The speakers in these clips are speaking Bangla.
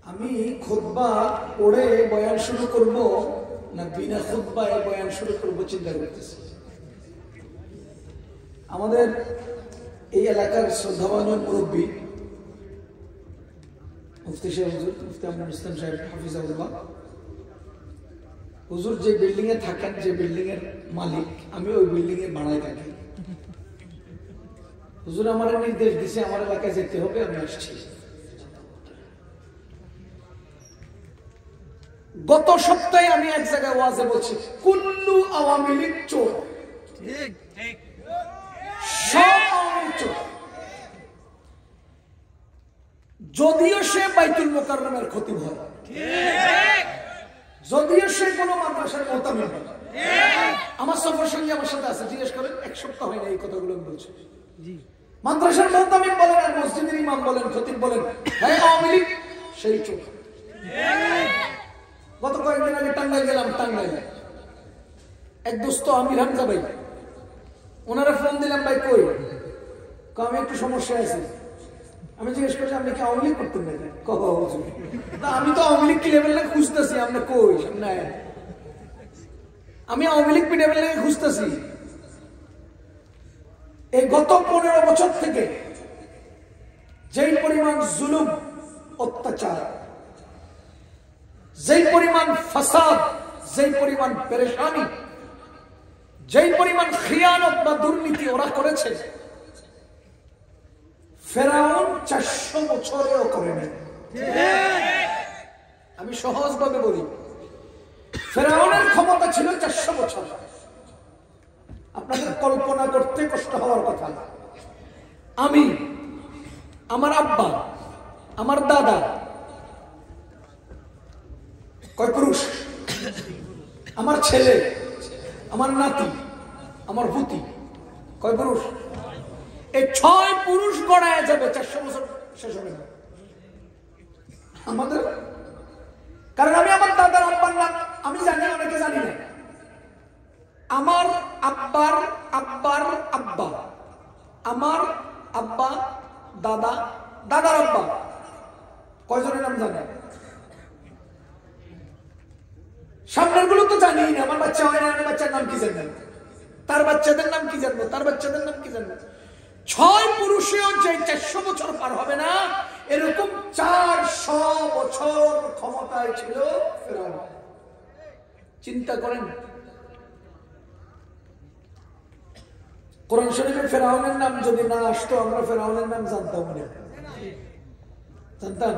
আমি খুতবা পড়ে বয়ান শুরু করব না বিনা খুতবায় বয়ান শুরু করব চিন্তা করতেছি। আমাদের এই এলাকার শ্রদ্ধাভাজন মুরব্বী মুফতি সাহেব হুজুর, মুফতি আমিনুল ইসলাম সাহেব হাফিজাহুল্লাহ হুজুর যে বিল্ডিং এ থাকেন, যে বিল্ডিং এর মালিক, আমি ওই বিল্ডিং এর ভাড়ায় থাকি। হুজুর আমার নির্দেশ দিছে আমার এলাকায় যেতে হবে, আমি আসছি। গত সপ্তাহে আমি এক জায়গায় ওয়াজে বলছি কুল্লু আওয়ামী লীগ চোর, সব আওয়ামী লীগ চোর। যদিও সে বাইতুল মুকাররমের খতিব হয়, যদিও সে কোনো মাদ্রাসার মোহতামিম হয়। আমার সফর সঙ্গে আমার সাথে আছে, জিজ্ঞেস করেন, এক সপ্তাহ হয় না এই কথাগুলো বলছে। মাদ্রাসার মোহতামিম বলেন আর মসজিদের ইমাম বলেন, খতিব বলেন, হ্যাঁ আওয়ামী লীগ সেই চোর। গত কয়েকদিন আগে টাঙ্গাইল গেলাম, টাঙ্গাইল এক দোস্ত আমির হামজা ভাই, ওনারা ফোন দিলাম, ভাই কই? আমি একটু সমস্যা আছে। আমি জিজ্ঞেস করছি আপনি কি আওয়ামী লীগ করতেন নাকি? আমি তো আওয়ামী লীগ কি লেভেল খুঁজতেছি, আপনি কই? আমি আওয়ামী লীগ কি লেভেল খুঁজতেছি। এই গত 15 বছর থেকে যেই পরিমাণ জুলুম অত্যাচার, যেই পরিমাণ ফাসাদ, যেই পরিমাণ পেরেশানি, যেই পরিমাণ খিয়ানত বা দুর্নীতি ওরা করেছে, ফেরাউন 400 বছরেও করেনি। আমি সহজভাবে বলি, ফেরাউনের ক্ষমতা ছিল 400 বছর। আপনাদের কল্পনা করতে কষ্ট হওয়ার কথা। আমি, আমার আব্বা, আমার দাদা, কয় পুরুষ, আমার ছেলে, আমার নাতি, আমার পুতি, কয় পুরুষ? এই 6 পুরুষ গড়ায় যাবে 400 বছর শেষ হবে না আমাদের। কারণ আমি আমার দাদার আব্বার নাম আমি জানি, অনেকে জানি না। আমার আব্বার আব্বার আব্বা, আমার আব্বা, দাদা, দাদার আব্বা, কয়জনের নাম জানে? সামনের গুলো তো জানি না। আমার বাচ্চা হয় না, আমার বাচ্চার নাম কি জানবেন? তার বাচ্চাদের নাম কি জানবো? তার বাচ্চাদের নাম কি জানবেন? 6 পুরুষেও যে 400 বছর পার হবে না, এরকম 400 বছর ক্ষমতায় ছিল ফেরাউন। চিন্তা করেন, কোরআন শরীফে ফেরাউনের নাম যদি না আসতো, আমরা ফেরাউনের নাম জানতাম না, জানতাম?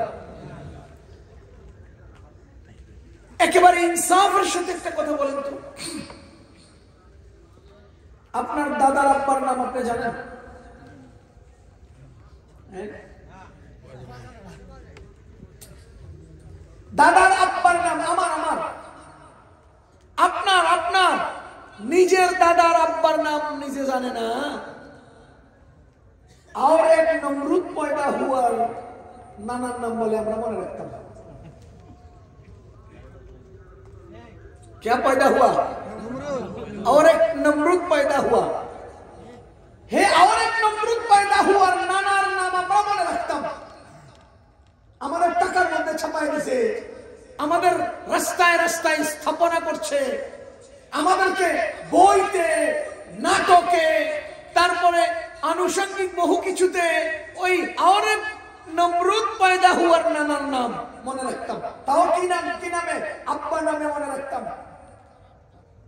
একেবারে ইনসাফের সাথে একটা কথা বলেন তো, আপনার দাদার আব্বার নাম আপনি জানেন? দাদার আব্বার নাম, আমার আপনার নিজের দাদার আব্বার নাম নিজে জানে না। আর এক নমরুদ পয়দা হুয়ার নানার নাম বলে আমরা মনে রাখতাম। क्या पैदा हुआ? और एक नमरूद पैदा हुआ। हे और एक नमरूद पैदा हुआ, नानार नाम আমরা মনে রাখতাম। আমাদের টাকার মধ্যে ছাপাই দিয়েছে, আমাদের রাস্তায় রাস্তায় স্থাপনা করছে, আমাদেরকে বইতে, নাটকে, তারপরে আনুষঙ্গিক বহু কিছুতে ওই और एक নমরুদ পয়দা হুয়ার নানার নাম মনে রাখতাম। তাও কি নাম, কি নামে? আব্বা নামে মনে রাখতাম।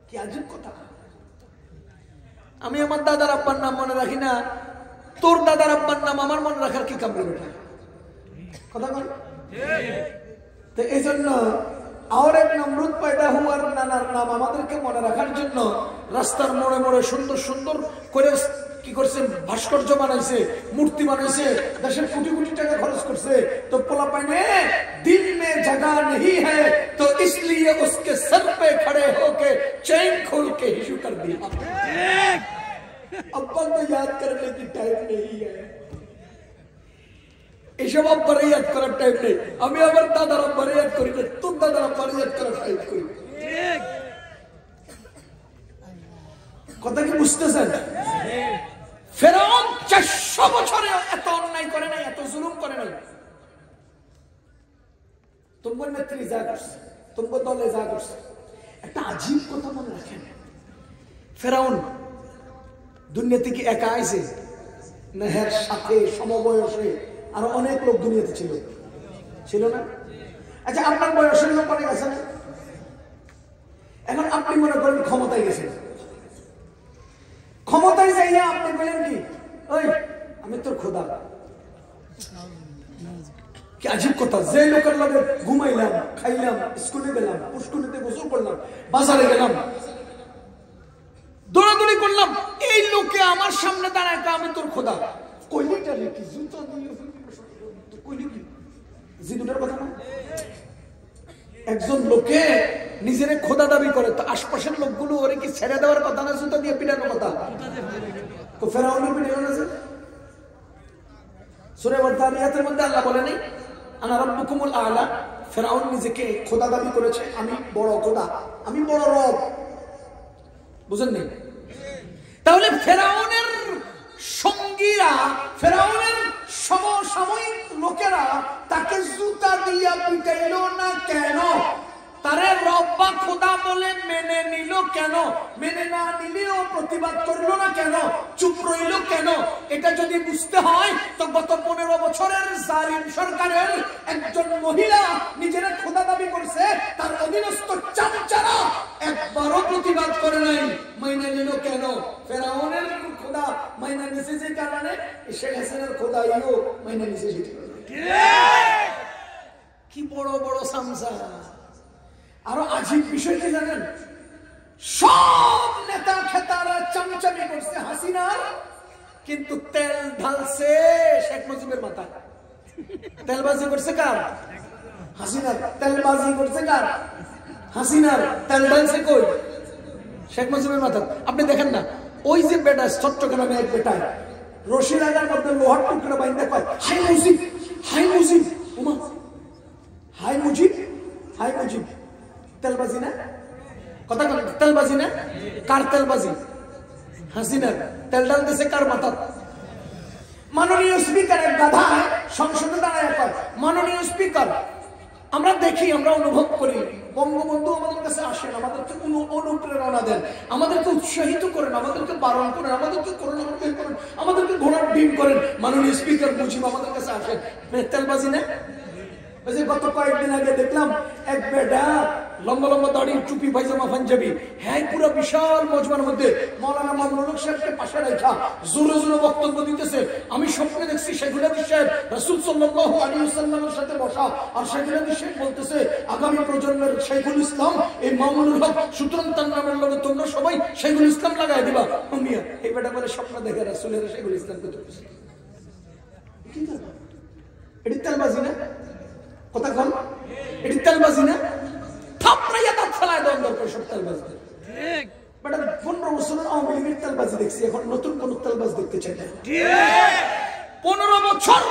কি আজব কথা। আমি আমার দাদার আব্বার নাম মনে রাখি না, তোর দাদার আব্বার নাম আমার মনে রাখার কি কামড়ে বেটা? কথা বল। তো এই জন্য আর এক নমরুদ পয়দা হুয়ার নানার নাম আমাদেরকে মনে রাখার জন্য রাস্তার মোড়ে মোড়ে সুন্দর সুন্দর করে কি করছে, ভাস্কর্য বানাইছে, মূর্তি বানাইছে, দেশের কোটি কোটি টাকা খরচ করছে। তো পোলা পাইনে दिल में जगह नहीं है तो इसलिए उसके सर पे खड़े होके चैन खोल के हिशू कर दिया। अब्बा को याद करने की टाइम नहीं है, এসব আব্বার ইয়াদ করার টাইম নেই। আমি আবার দাদার আব্বার ইয়াদ করি না, তোর দাদার আব্বার ইয়াদ করার টাইম করি। কথা কি বুঝতেছেন? ফেরাউন 400 বছরে এত অন্যায় করে নাই, এত জুলুম করে নাই। তোমার নেত্রী যা করছে, তোমার দলে যা করছে। একটা আজীব কথা মনে রাখেন, ফেরাউন দুনিয়াতে কি একা আইছে? না, এর সাথে সমবয়সে আরো অনেক লোক দুনিয়াতে ছিল না? আচ্ছা, আপনার বয়সের লোক অনেক আছে না? এখন আপনি মনে করেন ক্ষমতায় গেছেন, ক্ষমতায় যাইয়া আপনি বলেন কি, ওই আমি তোর খোদা। কি আজীব কথা! যে লোকের লগে ঘুমাইলাম, খাইলাম, স্কুলে গেলাম, পুষ্কুনিতে গোসল করলাম, বাজারে গেলাম, দৌড়াদৌড়ি করলাম, এই লোকে আমার সামনে দাঁড়ায় আমি তোর খোদা। কইলিটা কি জুতা দিয়ে কইলি কি জিদুটার কথা না? একজন লোকে নিজের খোদা দাবি করে, তো আশপাশের লোকগুলো ওরে কি ছেড়ে দেওয়ার কথা না, জুতা দিয়ে পিটানোর কথা? তো ফেরাউনের পিটানো আছে। সূরা আত-তারিয়াতের মধ্যে আল্লাহ বলেনি আনা রাব্বুকুমুল আ'লা? ফেরাউন নিজেকে খোদা দাবি করেছে, আমি বড় খোদা, আমি বড় রব। বুঝেন নি? তাহলে ফেরাউনের সঙ্গীরা, ফেরাউনের সমসাময়িক লোকেরা তাকে জুতা দিয়া পিটাইল না কেন? তারে রব বা খোদা বলে মেনে নিল কেন? মেনে না নিলেও প্রতিবাদ করলো না কেন? চুপ রইল কেন? এটা যদি বুঝতে হয় তো গত 15 বছরের জালিম সরকারের একজন মহিলা নিজের খোদা দাবি করছে, তার অধীনস্থ চামচারা একবারও প্রতিবাদ করে নাই। মাইনা নিল কেন? ফেরাউনের খোদা মাইনা নিছে যে কারণে শেখ হাসিনার খোদাইও মাইনা নিছে সেটা। কি বড় বড় সামসা! আরো আজীব বিষয় কি জানেন? সব নেতা খেতারা চামচামি করছে হাসিনার, কিন্তু তেল ঢালছে শেখ মুজিবের মাথায়। তেলবাজি করছে কার? হাসিনার। তেলবাজি করছে কার? হাসিনার। তেল ঢালছে কই? শেখ মুজিবের মাথা। আপনি দেখেন না, ওই যে বেটা চট্টগ্রামে এক বেটায় রশি লাগার মধ্যে লোহার টুকরা বাইন্দা কয় হাই মুজিব, হাই মুজিব, উমা হাই মুজিব, হাই মুজিব। তেলবাজি না? কথা বলেন, তেলবাজি না? কার তেলবাজি? হাসিনার। তেল ঢালতেছে কার মাথা? মাননীয় স্পিকার এক গাধা সংসদে দাঁড়ায় কয়, মাননীয় স্পিকার, আমরা দেখি, আমরা অনুভব করি, বঙ্গবন্ধু আমাদের কাছে আসেন, আমাদেরকে অনুপ্রেরণা দেন, আমাদেরকে উৎসাহিত করেন, আমাদেরকে বারণ করেন, আমাদেরকে করোনা করেন, আমাদেরকে ঘোড়ার ডিম করেন। মাননীয় স্পিকার মুজিব আমাদের কাছে আসেন। তেলবাজি না? ওই যে গত কয়েকদিন আগে দেখলাম এক বেটা লম্বা লম্বা দাড়ি, টুপি, পায়জামা, পাঞ্জাবি, হ্যাঁ পুরো বিশাল মজমার মধ্যে মাওলানা মামুনুল হক সাহেবকে পাশে রাখা জোরে জোরে বক্তব্য দিতেছে। আমি স্বপ্নে দেখছি শেখুল হাদিস সাহেব রাসূল সাল্লাল্লাহু আলাইহি ওয়াসাল্লামের সাথে বসা, আর শেখুল হাদিস সাহেব বলতেছে আগামী প্রজন্মের শেখুল ইসলাম এই মামুনুল হক, সুতরাং তার নামের লগে তোমরা সবাই শেখুল ইসলাম লাগাই দিবা। মিয়া এই বেটা বলে স্বপ্ন দেখে রাসূলের শেখুল ইসলাম কত খুশি। কি না এটা তেলবাজি না? কথা কন, এটা তেলবাজি না? থাপড়াইয়া দাঁত ফেলায় দেওয়ার দরকার সব তেলবাজি। ঠিক বেটা 15 বছরের আওয়ামী লীগের তেলবাজি দেখছি, এখন নতুন কোন তেলবাজ দেখতে চাই না। ঠিক 15 বছর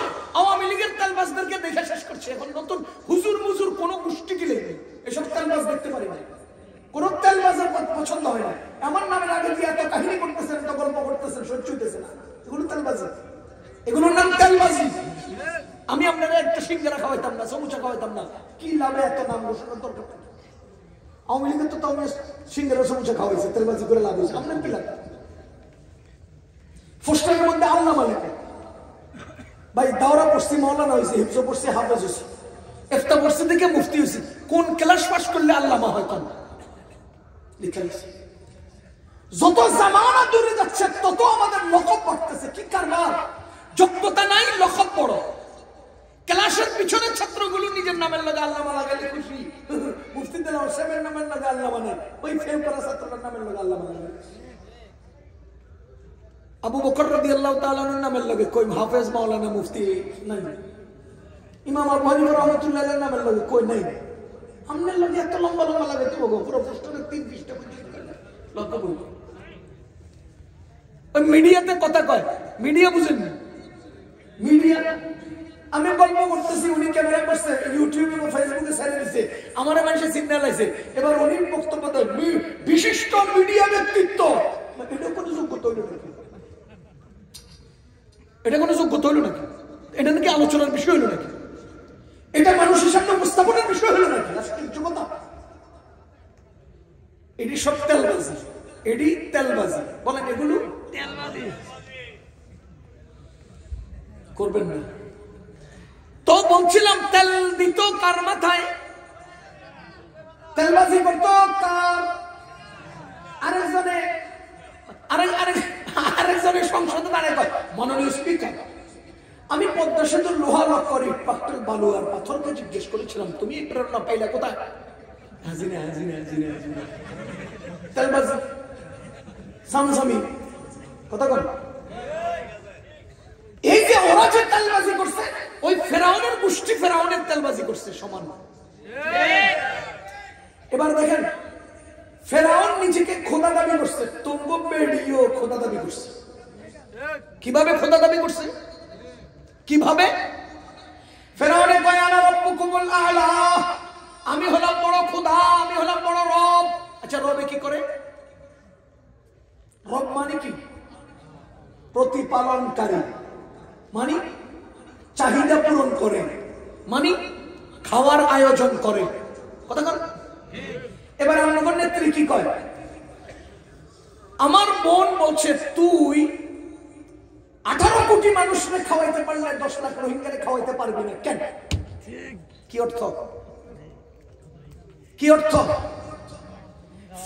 আওয়ামী লীগের তেলবাজদেরকে দেখে শেষ করছে, এখন নতুন হুজুর মুজুর কোন গোষ্ঠী কি লেগে এসব তেলবাজ দেখতে পারি না। কোন তেলবাজের পছন্দ হয় না। আমার নামের আগে দিয়ে এত কাহিনী করতেছেন, এত গল্প করতেছেন, সহ্য হইতেছে না। এগুলো তেলবাজি, এগুলোর নাম তেলবাজি। আমি আপনারা একটা সিঙ্গারা খাওয়াইতাম না, সমুচা খাওয়াইতাম না, কি লাভে এত নাম ঘোষণার দরকার? আওয়ামী লীগের তো আমি সিঙ্গারা সমুচা খাওয়াইছে, তেলবাজি করে লাভ হয়েছে, আপনার কি লাভ? পোস্টারের মধ্যে আল্লাহ মালিক ভাই দাওরা পড়ছি, মাওলানা হয়েছে, হিফজ পড়ছি, হাফেজ হয়েছে, ইফতা পড়ছি থেকে মুফতি হয়েছে। কোন ক্লাস পাস করলে আল্লামা হয়? কেন লেখা হয়েছে। যত জামানা দূরে যাচ্ছে তত আমাদের লকব বাড়তেছে। কি কারবার? যোগ্যতা নাই, লকব বড়। ক্লাসের পিছনের ছাত্রগুলো নিজের নামের লগে আল্লামা লাগালে খুশি, মুফতি দেলাওয়ার সাহেবের নামের লগে আল্লামা নাই, ওই ফেল করা ছাত্রদের নামের লগে আল্লামা লাগালে। আবু বকর রাদিয়াল্লাহু তাআলা আনহুর নামের লগে কই হাফেজ, মাওলানা, মুফতি নাই। ইমাম আবু হানিফা রাহমাতুল্লাহ আলাইহির নামের লগে কই নাই। আমনের লগে এত লম্বা লম্বা লাগাইতে বগো, পুরো পোস্টারে 3 পৃষ্ঠা পর্যন্ত লক্ষ্য বলি। ওই মিডিয়াতে কথা কয়, মিডিয়া বুঝেন না? মিডিয়া আমি গল্প করতেছি, উনি ক্যামেরা করছে, ইউটিউবে বা ফেসবুকে ছেড়ে দিচ্ছে, আমার মানুষের সিগন্যাল আছে, এবার উনি বক্তব্য দেন বিশিষ্ট মিডিয়া ব্যক্তিত্ব। এটা কোনো যোগ্যতা হইল নাকি? এটা কোনো যোগ্যতা হইল নাকি? এটা নাকি আলোচনার বিষয় হইল নাকি? এটা মানুষের সামনে উপস্থাপনের বিষয় হলো নাকি? আশ্চর্য কথা। এটি সব তেলবাজি, এটি তেলবাজি। বলেন এগুলো তেলবাজি করবেন না। তো বলছিলাম তেল দিত কার মাথায়? তেলবাজি করতো কার? আরেকজনের সংসদে দাঁড়িয়ে কয়, মাননীয় স্পিকার, আমি পদ্মা সেতুর লোহা লক্কর ইট পাথর বালু আর পাথরকে জিজ্ঞেস করেছিলাম তুমি এই প্রেরণা পাইলা কোথায়? হাজিনা হাজিনা হাজিনা হাজিনা। তেলবাজি সামসামি কথা বল। এই যে ওরা যে তেলবাজি করছে, ওই ফেরাউনের গোষ্ঠী ফেরাউনের তেলবাজি করছে সমান। এবার দেখেন, ফেরাউন নিজেকে খোদা দাবি করছে, তুঙ্গ পেডিও খোদা দাবি করছে। কিভাবে খোদা দাবি করছে? কিভাবে? ফেরাউনে কয় আনা রাব্বুকুমুল আ'লা, আমি হলাম বড় খোদা, আমি হলাম বড় রব। আচ্ছা রবে কি করে? রব মানে কি? প্রতিপালনকারী, মানে চাহিদা পূরণ করে, মানে খাওয়ার আয়োজন করে। কথা বল। এবার আমার নেত্রী কি কয়? আমার বোন বলছে তুই 18 কোটি মানুষকে খাওয়াইতে পারলে 10 লাখ রোহিঙ্গারে খাওয়াইতে পারবি না কেন? কি অর্থ? কি অর্থ?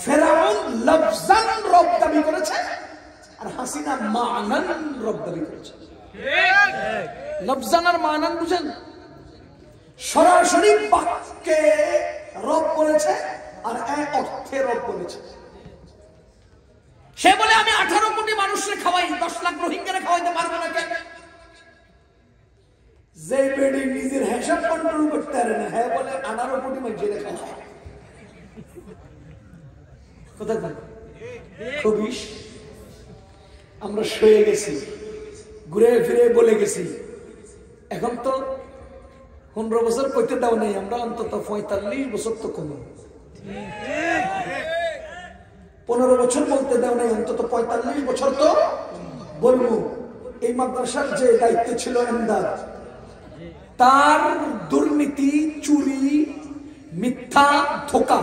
ফেরাউন লফজান রব দাবি করেছে আর হাসিনা মানান রব দাবি করেছে। লফজান আর মানান বুঝেন? সরাসরি বাক্যে রব বলেছে আর এক অর্থে রব বলেছে। সে বলে আমি 18 কোটি মানুষকে খাওয়াই, 10 লাখ রোহিঙ্গারে খাওয়াইতে পারবো না কেন? যে বেডি নিজের হিসাব কন্ট্রোল করতে পারে না, হ্যাঁ বলে 18 কোটি মানুষের খাওয়ায়। কথা বল। খবিশ আমরা শুয়ে গেছি, ঘুরে ফিরে বলে গেছি। এখন তো 15 বছর কইতে দাও নেই, আমরা অন্তত 45 বছর তো কম, 15 বছর বলতে দাও নেই, অন্তত 45 বছর তো বলবো। এই মাদ্রাসার যে দায়িত্ব ছিল এমদাদ, তার দুর্নীতি, চুরি, মিথ্যা, ধোঁকা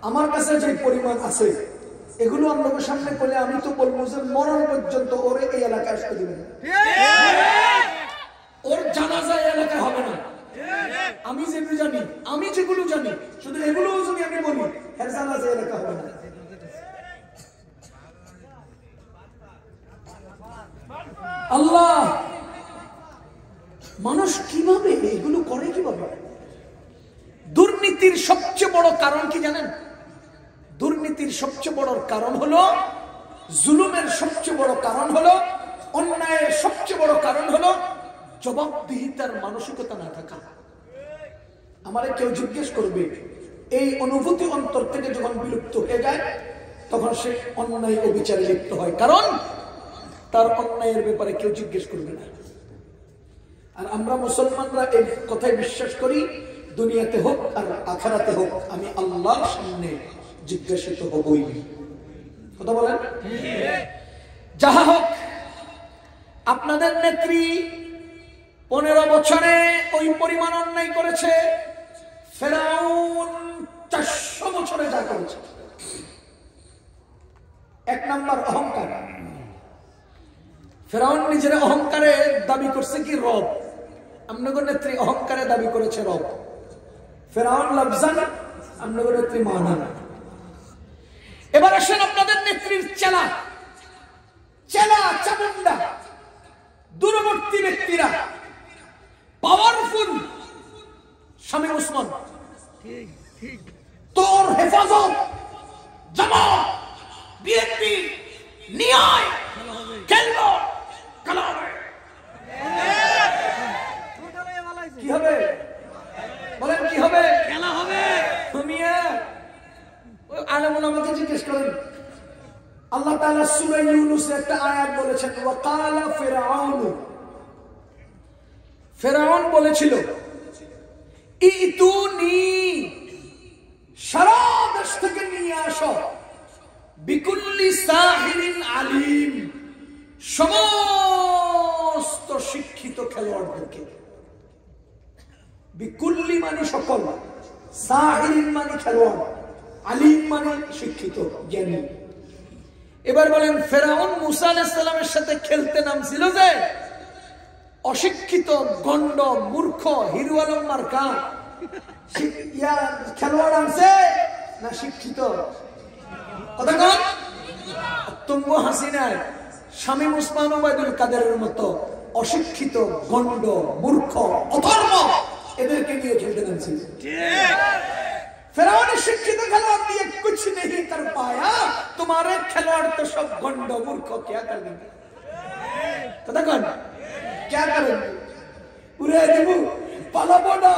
আমার কাছে যে পরিমাণ আছে, এগুলো আপনাদের সামনে বলে আমি তো বলবো যে মরণ পর্যন্ত ওরে এই এলাকায় আসতে দিবেন, ওর জানাজা এই এলাকায় হবে না। আমি যেগুলো জানি, আমি যেগুলো জানি, শুধু এগুলো যদি আমি বলি, এর জানাজা এলাকা হবে না। আল্লাহ, মানুষ কিভাবে এগুলো করে? কিভাবে? দুর্নীতির সবচেয়ে বড় কারণ কি জানেন? দুর্নীতির সবচেয়ে বড় কারণ হলো, জুলুমের সবচেয়ে বড় কারণ হলো, অন্যায়ের সবচেয়ে বড় কারণ হলো জবাবদিহিতার মানসিকতা না থাকা। আমারে কেউ জিজ্ঞেস করবে, এই অনুভূতি অন্তর থেকে যখন বিলুপ্ত হয়ে যায়, তখন সে অন্যায় অবিচারে লিপ্ত হয়, কারণ তার অন্যায়ের ব্যাপারে কেউ জিজ্ঞেস করবে না। আর আমরা মুসলমানরা এই কথায় বিশ্বাস করি, দুনিয়াতে হোক আর আখিরাতে হোক আমি আল্লাহর সামনে জিজ্ঞাসিত হবই। কথা বলেন? যাহা হোক, আপনাদের নেত্রী 15 বছরে ওই পরিমাণ অন্যায় করেছে, ফেরাউন 400 বছরে যা করেছে। 1 নাম্বার অহংকার। ফেরাউন নিজের অহংকারে দাবি করছে কি রব, আপনাদের নেত্রী অহংকারে দাবি করেছে রব। ফেরাউন লফজান, আপনাদের নেত্রী মানান। এবার আসেন আপনাদের নেত্রীর চেলা, চেলা চামুন্ডা, দূরবর্তী ব্যক্তিরা, পাওয়ারফুল শামীম ওসমান, তোর হেফাজত, জামাত, বিএনপি নিয়ে আয়, খেলবো, খেলা হবে। কি হবে? বলেন কি হবে? খেলা হবে। তুমি আলেমুল আমাকে জিজ্ঞেস করেন, আল্লাহ তাআলা সূরা ইউনূসে একটা আয়াত বলেছেন, ওয়াকালা ফিরআউন, ফিরআউন বলেছিল, ইতুনি, সারা দেশ থেকে নিয়ে আসো, বিকুল্লি সাহিরিন আলিম, সমস্ত শিক্ষিত খেলোয়াড়দেরকে। বিকুল্লি মানে সকল, সাহিরিন মানে খেলোয়াড়, আলিম মানে শিক্ষিত জ্ঞানী। এবার বলেন ফেরাউন মুসা আলাইহিস সালামের সাথে খেলতে নামছিল যে অশিক্ষিত গন্ড মূর্খ হিরু আলম মার্কা খেলোয়াড় আনছে না শিক্ষিত? কথা কন। তুঙ্গ হাসিনায় শামীম ওসমান ওবায়দুল কাদেরের মতো অশিক্ষিত গন্ড মূর্খ অধর্ম এদেরকে নিয়ে খেলতে নামছিল। फिरौन शिक्षित खिलौड़ दिए कुछ नहीं कर पाया, तुम्हारे खिलौड़ तो सब गंड मूर्ख क्या कर देंगे? पता कौन क्या करेंगे? पूरे देवू पालाबोना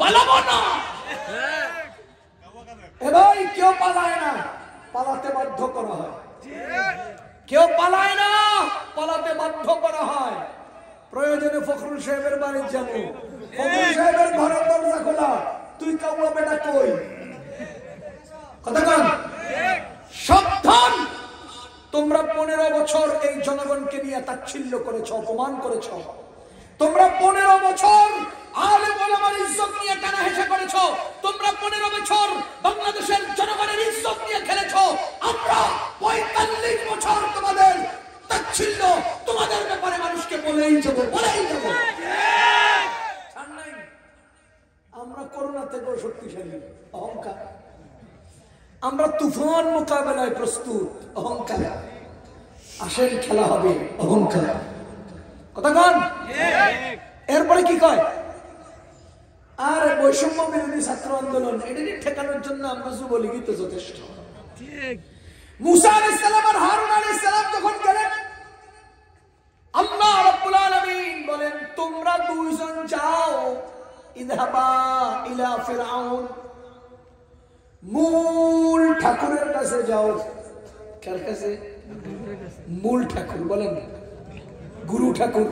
पालाबोना ए भाई क्यों पालाए ना? पालाते बाध्य करा है। क्यों पालाए ना? पालाते बाध्य करा है। প্রয়োজনে ফখরুল সাহেবের বাড়ি যাবো, ফখরুল সাহেবের ঘরের দরজা খোলা, তুই কাউয়া বেটা কই? কতক্ষণ? সাবধান, তোমরা 15 বছর এই জনগণকে নিয়ে তাচ্ছিল্য করেছ, অপমান করেছ। তোমরা 15 বছর আলেম ওলামার ইজ্জত নিয়ে টানা হেসে করেছ। তোমরা 15 বছর বাংলাদেশের জনগণের ইজ্জত নিয়ে খেলেছ। আমরা 45 বছর তোমাদের তাচ্ছিল্য তোমাদের ব্যাপারে মানুষকে বলেই যাব, বলেই যাব। আমরা করোনা থেকেও শক্তিশালী, অহংকার। আমরা তুফান মোকাবেলায় প্রস্তুত, অহংকার। আসেন খেলা হবে, অহংকার। কথা কন। এরপরে কি কয়? আর বৈষম্য বিরোধী ছাত্র আন্দোলন এটাকে ঠেকানোর জন্য আমরা যুবলীগই তো যথেষ্ট। মুসা আলাইহিস সালাম আর হারুন আলাইহিস সালাম যখন গেলেন, আল্লাহ রাব্বুল আলামিন বলেন তোমরা দুইজন যাও, ইযহাবা ইলা ফিরআউন, মূল ঠাকুরের কাছে যাও। কার কাছে? মূল ঠাকুর বলেন, গুরু ঠাকুর।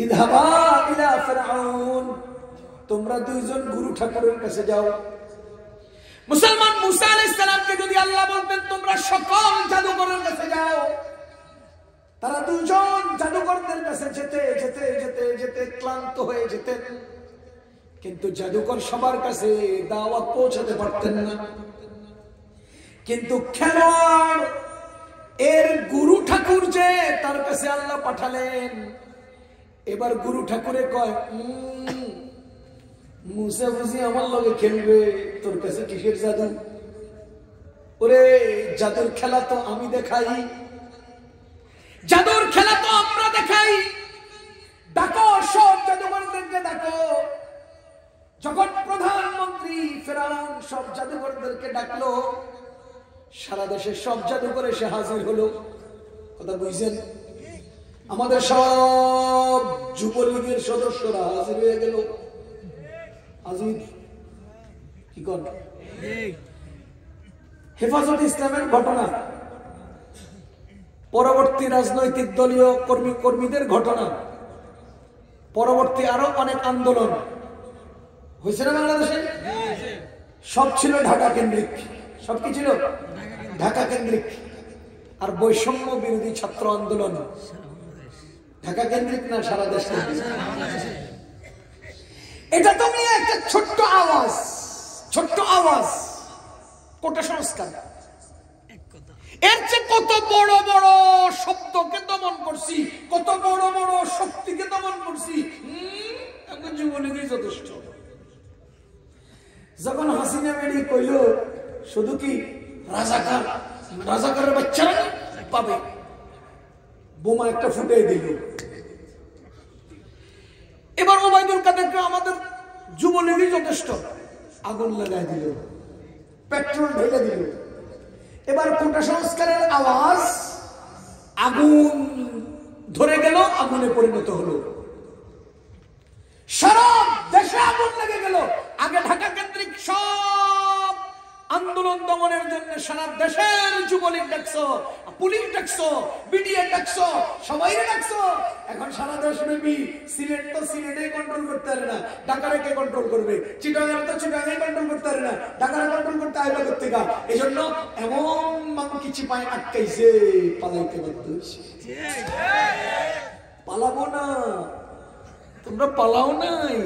ইযহাবা ইলা ফিরআউন, তোমরা দুইজন গুরু ঠাকুরের কাছে যাও। মুসলমান মুসা আলাইহিস সালামকে যদি আল্লাহ বলতেন তোমরা সকল জাদুকরের কাছে যাও, তারা দুজন জাদুকরদের কাছে যেতে যেতে যেতে যেতে ক্লান্ত হয়ে যেতেন। কিন্তু জাদুকর সবার কাছে দাওয়াত পৌঁছাতে পারতেন না। কিন্তু খেলোয়াড় এর গুরু ঠাকুর যে তার কাছে আল্লাহ পাঠালেন, এবার গুরু ঠাকুরে কয় মুসা বুঝি আমার লগে খেলবে, তোর কাছে কিসের জাদু? ওরে জাদুর খেলা তো আমি দেখাই, জাদুর খেলা তো আমরা দেখাই। ডাকো সব জাদুকরদেরকে ডাকো। যখন প্রধানমন্ত্রী ফেরাউন সব জাদুকরদেরকে ডাকলো, সারা দেশের সব জাদুকর এসে হাজির হলো। কথা বুঝছেন? আমাদের সব যুবলীগের সদস্যরা হাজির হয়ে গেল। হাজির কি কর? হেফাজত ইসলামের ঘটনা, পরবর্তী রাজনৈতিক দলীয় কর্মীদের ঘটনা, পরবর্তী আরো অনেক আন্দোলন হয়েছে না বাংলাদেশে? সব ছিল ঢাকা কেন্দ্রিক। সব কি ছিল? ঢাকা কেন্দ্রিক। আর বৈষম্য বিরোধী ছাত্র আন্দোলন ঢাকা কেন্দ্রিক না সারা দেশ কেন্দ্রিক? এটা তো নিয়ে একটা ছোট্ট আওয়াজ, ছোট্ট আওয়াজ, কোটা সংস্কার। এর চেয়ে কত বড় বড় শব্দকে দমন করছি, কত বড় বড় শক্তিকে দমন করছি। এখন যুবলীগই যথেষ্ট। যখন হাসিনা বেরিয়ে কইল শুধু কি রাজাকার, রাজাকারের বাচ্চারা পাবে, বোমা একটা ফুটে দিল। এবার ওবায়দুল কাদেরকে আমাদের যুবলীগই যথেষ্ট, আগুন লাগাই দিল, পেট্রোল ঢেলে দিল। এবার কোটা সংস্কারের আওয়াজ আগুন ধরে গেল, আগুনে পরিণত হলো। সারা দেশে আগুন লেগে গেল। আগে ঢাকা কেন্দ্রিক সব আন্দোলন দমনের জন্য সারা দেশের যুবলীগ ডাকছো, পুলিশ ডাকছো, বিডিএ ডাকছো, সবাই ডাকছো। এখন সারা দেশ ব্যাপী সিলেট তো সিলেটে কন্ট্রোল করতে পারে না, ঢাকারে কে কন্ট্রোল করবে? চিটাগাং তো চিটাগাং কন্ট্রোল করতে পারে না, ঢাকারে কন্ট্রোল করতে আইবা করতে গা। এই জন্য এমন মাংকি চিপায় আটকাইছে, পালাইতে বাধ্য হয়েছে। পালাবো না, তোমরা পালাও নাই,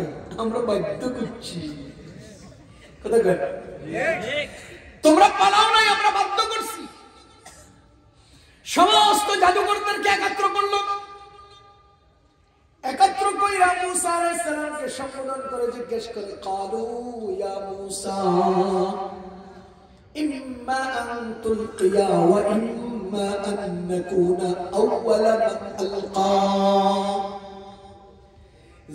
আমরা বাধ্য করছি। কথা কয় তোমরা পালাও নাই, আমরা বাধ্য করছি। সমস্ত জাদুকরদেরকে একত্র করলো, একত্র কইরা মুসা আলাইহিস সালামকে সম্বোধন করে জিজ্ঞেস করে, কালু ইয়া মুসা ইম্মা আন তুলকিয়া ওয়া ইম্মা আন নাকুনা আউওয়ালা মান আলকা।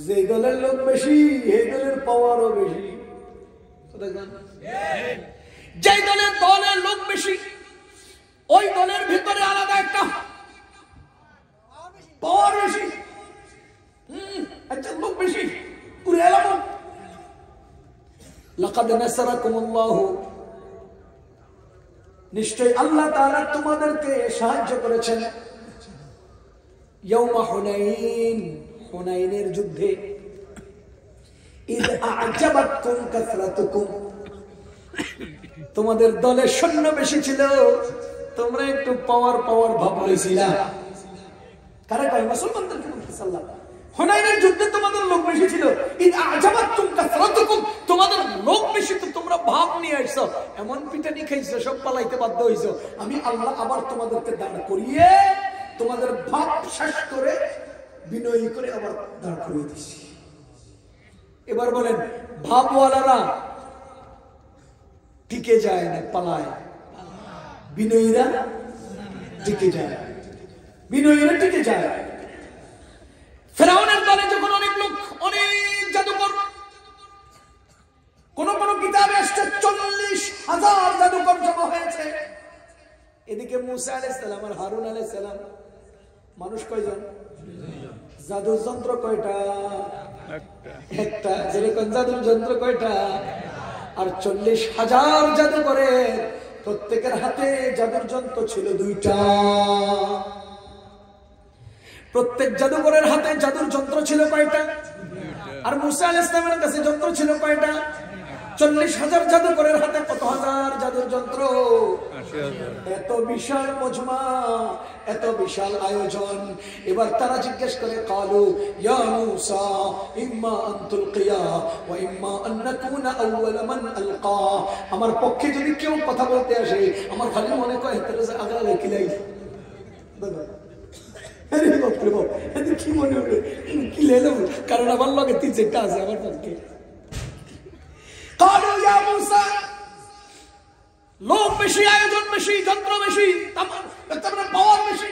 যে দলের লোক বেশি এই দলের পাওয়ারও বেশি। যে দলের লোক বেশি ওই দলের ভিতরে আলাদা একটা পাওয়ার বেশি, একটা লোক বেশি, পুরো এলাকা। লাকাদ নাসারাকুমুল্লাহু, নিশ্চয় আল্লাহ তাআলা তোমাদেরকে সাহায্য করেছেন। ইয়াউমা হুনাইন, হুনাইনের যুদ্ধে। ইদ আ'জাবাতকুম কাসরাতুকুম, তোমাদের দলে সৈন্য বেশি ছিল, তোমরা একটু পাওয়ার ভাব লইছিলা। কারা কয়? মুসলমানদেরকে বলতেছে আল্লাহ। হুনাইনের যুদ্ধে তোমাদের লোক বেশি ছিল। ইদ আ'জাবাতকুম কাসরাতুকুম, তোমাদের লোক বেশি তো তোমরা ভাব নিয়ে আইছো, এমন পিটানি খাইছো, সব পালাইতে বাধ্য হইছো। আমি আল্লাহ আবার তোমাদেরকে দাঁড় করিয়ে তোমাদের ভাব শেষ করে বিনয়ী করে আবার দাঁড় করিয়ে দিছি। এবার বলেন, ভাবওয়ালারা টিকে যায় না, পালায়। বিনয়ীরা টিকে যায়, বিনয়ীরা টিকে যায়। ফেরাউনের দলে যখন অনেক লোক, অনেক জাদুকর, কোন কোন কিতাবে আসছে 40,000 জাদুকর জমা হয়েছে। এদিকে মুসা আলাইহিস সালাম আর হারুন আলাইহিস সালাম, মানুষ কয়জন? জাদুর যন্ত্র কয়টা? একটা। যেরকম জাদুর যন্ত্র কয়টা? আর 40,000 জাদুকরের প্রত্যেকের হাতে জাদুর যন্ত্র ছিল 2টা। প্রত্যেক জাদুকরের হাতে জাদুর যন্ত্র ছিল কয়টা? আর মুসা আলাইহিস সালামের কাছে যন্ত্র ছিল কয়টা? 40,000 জাদুকরের হাতে কত হাজার জাদুর যন্ত্র? 80,000। এত বিশাল মজমা, এত বিশাল আয়োজন। এবার তারা জিজ্ঞেস করে, কালু ইয়া মুসা ইম্মা আন তুলকিয়া ওয়া ইম্মা আন নাকুনা আউওয়ালা মান আলকা। আমার পক্ষে যদি কেউ কথা বলতে আসে, আমার খালি মনে কয় তারা যে আগা লেখিলাই দাদা, আরে বাপ রে বাপ, এত কি মনে হবে কি লেলো, কারণ আমার লগে 3-4টা আছে আমার পক্ষে। কালু ইয়া মুসা, লোক বেশি, আয়োজন বেশি, যন্ত্র বেশি, তারপরে পাওয়ার বেশি।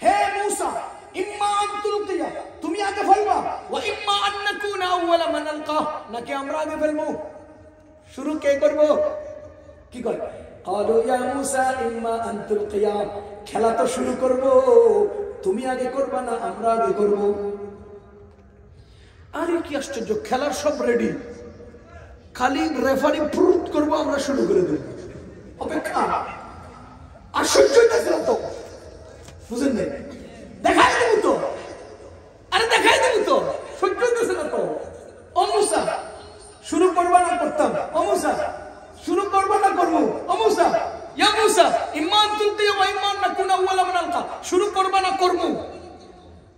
হে মুসা, ইম্মা আন তুলকিয়া, তুমি আগে ফেলবা, ওয়া ইম্মা আন নাকুনা আউওয়ালা মান আলকা, নাকি আমরা আগে ফেলবো। শুরু কে করব? কি কয়? কালু ইয়া মুসা ইম্মা আন তুলকিয়া, খেলা তো শুরু করব, তুমি আগে করবা না আমরা আগে করব। আরে কি আশ্চর্য, খেলার সব রেডি, খালি রেফারি প্রুফ করবো, আমরা শুরু করে দেব। অপেক্ষা, আশ্চর্য তো, বুঝেন না? দেখাই দেব তো, আরে দেখাই দেব তো, সহ্য হইতেছে না তো। ও মুসা, শুরু করবা না করতাম? ও মুসা, শুরু করবা না করবো? ও মুসা, ইয়া মুসা ইম্মা আন তুলকিয়া ওয়া ইম্মা আন নাকুনা আউওয়ালা মান আলকা, শুরু করবা না করবো?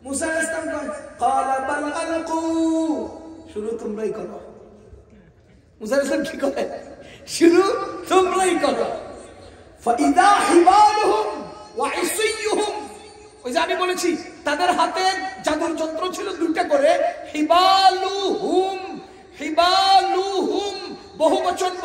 মুসা আলাইহিস সালাম কয়, ক্বালা বাল আলকু, শুরু তোমরাই করো। মুসা আলাইহিস সালাম কি করে? শুরু তোমরাই করো। ফাইদা হিবালুহুম ওয়া ইসিয়ুহুম, ওই যে আমি বলেছি তাদের হাতে জাদুর যন্ত্র ছিল 2টা করে। হিবালুহুম, হিবালুহুম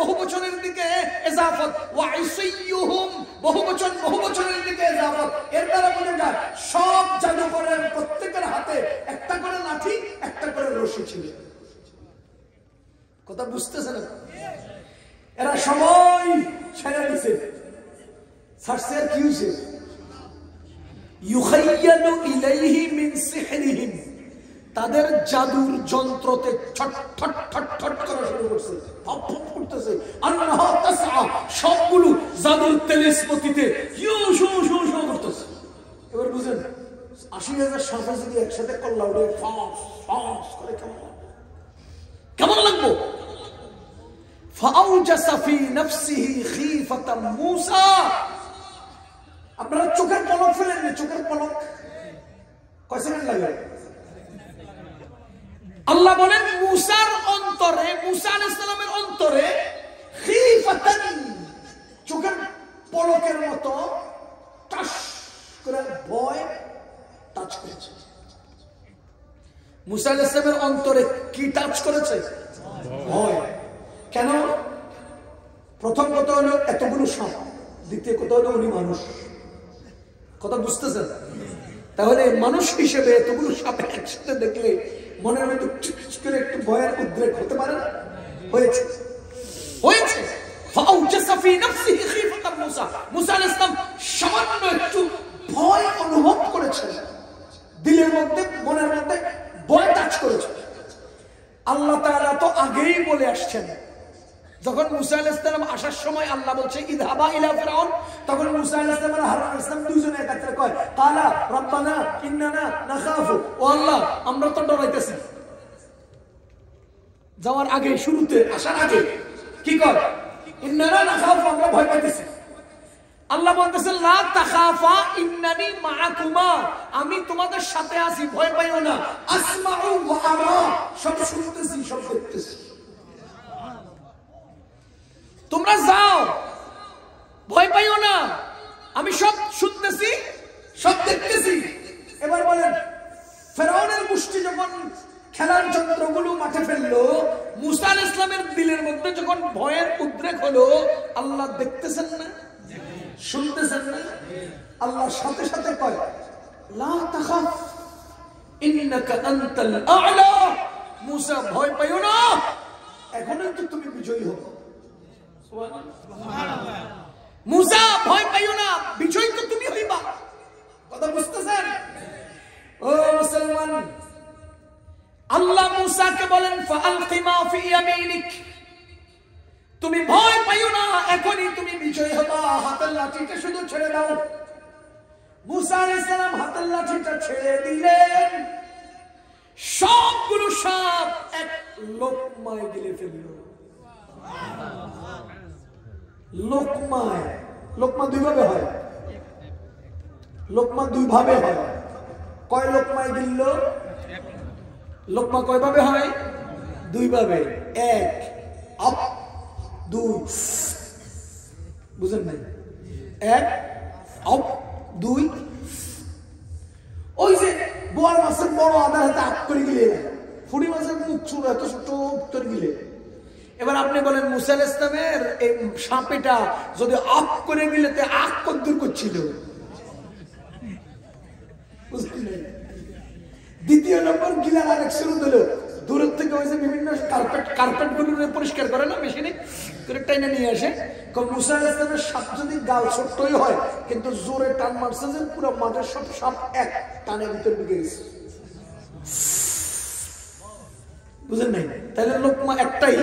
বহুবচনের দিকে ইজাফত, ওয়া ইসিয়ুহুম বহুবচনের দিকে ইজাফত। এর দ্বারা বোঝা যায় সব জাদুকরের প্রত্যেকের হাতে একটা করে লাঠি, একটা করে রশি ছিল। কথা বুঝতেছে না? এরা সবাই ছেড়ে দিছে, ছাড়ছে। আর কি হয়েছে? ইউখাইয়ালু ইলাইহি মিন সিহরিহিম, তাদের জাদুর যন্ত্রতে ছট ছট ছট ছট করা শুরু করছে, ফপ ফপ করতেছে। আন্নাহা তাসআ, সবগুলো জাদুর তেলিসমতিতে ইউ শু শু শু করতেছে। এবার বুঝেন, 80,000 সাপে যদি একসাথে কল্লা উঠে ফাঁস ফাঁস করে কেমন লাগবো? ফাআউজাসা ফি নাফসিহি খীফাতাম মূসা। আপনারা চোখের পলক ফেলেন না? চোখের পলক কয় সেকেন্ড লাগে? আল্লাহ বলেন মুসার অন্তরে, মুসা আলাইহিস সালামের অন্তরে খিফাতান, চোখের পলকের মতো টাস করে ভয় টাচ করেছে। মুসা আলাইহিস সালামের অন্তরে কি টাচ করেছে? ভয়। কেন? প্রথম কথা হলো এতগুলো সাপ, দ্বিতীয় কথা হলো উনি মানুষ। কথা বুঝতেছেন? তাহলে মানুষ হিসেবে এতগুলো সাপ একসাথে দেখলে মনের মধ্যে করে একটু ভয়ের উদ্রেক হতে পারে না? হয়েছে, হয়েছে। মুসা আলাইহিস সালাম সামান্য একটু ভয় অনুভব করেছেন, দিলের মধ্যে, মনের মধ্যে ভয় টাচ করেছে। আল্লাহ তাআলা তো আগেই বলে আসছেন, যখন মুসা আলাইহিস সালাম আসার সময় আল্লাহ বলছে ইযহাবা ইলা ফিরআউন, তখন মুসা আলাইহিস সালাম আর হারুন আলাইহিস সালাম দুইজনে একত্রে কয় কালা রব্বানা ইন্নানা নাখাফু, ও আল্লাহ আমরা তো ডরাইতেছি। যাওয়ার আগে, শুরুতে আসার আগে কি কয়? ইন্নানা নাখাফু, আমরা ভয় পাইতেছি। আল্লাহ বলতেছেন লা তাখাফা ইন্নানি মাআকুমা, আমি তোমাদের সাথে আছি, ভয় পাইও না। আসমাউ ওয়া আরা, সব শুনতেছি, সব দেখতেছি। তোমরা যাও, ভয় পাইও না, আমি সব শুনতেছি, সব দেখতেছি। এবার বলেন, ফেরাউনের গোষ্ঠী যখন খেলার যন্ত্রগুলো মাঠে ফেললো, মুসা আলাইহিস সালামের দিলের মধ্যে যখন ভয়ের উদ্রেক হলো, আল্লাহ দেখতেছেন না, শুনতেছেন না? আল্লাহ সাথে সাথে কয় লা তাখাফ ইন্নাকা আনতাল আ'লা, মুসা ভয় পাইও না, এখনই তো তুমি বিজয়ী হবে। মুসা ভয় পাইও না, বিজয়ী তো তুমি হইবা। কথা বুঝতেছেন? ও মুসলমান, আল্লাহ মুসাকে বলেন ফাআলকি মা ফি ইয়ামিনিক, তুমি ভয় পাইও না, এখনই তুমি বিজয় হবা, হাতের লাঠিটা শুধু ছেড়ে দাও। মুসা আলাইহিস সালাম হাতের লাঠিটা ছেড়ে দিলেন, সবগুলো সাপ এক লোকমায় গিলে ফেলল। লোকমায়, লোকমা দুই ভাবে হয়, লোকমা দুই ভাবে হয়। কয় লোকমায় গিলল? লোকমা কয় ভাবে হয়? দুই ভাবে। এক আপ, দুই, বুঝেন নাই? এক আপ, দুই। ওই যে বোয়াল মাছের বড় আদার হাতে আপ করে গিলে, ফুড়ি মাছের মুখ চুর এত ছোট উত্তর গিলে। এবার আপনি বলেন মুসা আলাইহিস সালামের এই সাপেটা যদি আপ করে গিলে তে আখ কদ্দুর করছিল? দ্বিতীয় নম্বর গিলার আরেক শুরু হলো, দূরের থেকে ওই যে বিভিন্ন কার্পেট গুলো পরিষ্কার করে না মেশিনে করে টাইনা নিয়ে আসে। মুসা আলাইহিস সালামের সাপ যদি গাল ছোট্টই হয়, কিন্তু জোরে টান মারছে যে পুরো মাঠের সব সাপ এক টানের ভিতরে ঢুকে গেছে। বুঝেন নাই? তাহলে লোকমা একটাই,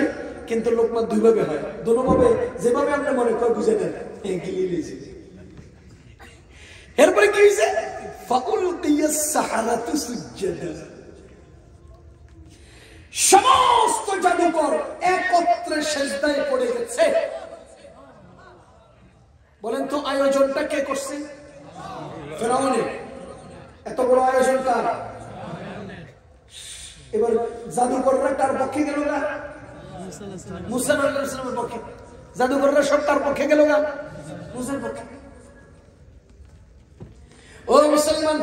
কিন্তু লোকমা দুই ভাবে হয়। দুভাবে যেভাবে আপনি মনে করেন বুঝে নেন, গিলিয়ে লিয়েছে। এরপরে কি হয়েছে? ফাউলকিয়াস সাহারাতু সুজদা, সমস্ত জাদুকর একত্রে সিজদায় পড়ে গেছে। বলেন তো আয়োজনটা কে করছে? ফেরাউনের। এত বড় আয়োজন কার? এবার জাদুকররা কার পক্ষে গেল না? মুসা আলাইহিস সালামের পক্ষে। জাদুকররা সব কার পক্ষে গেল না? মুসার পক্ষে। ও মুসলমান,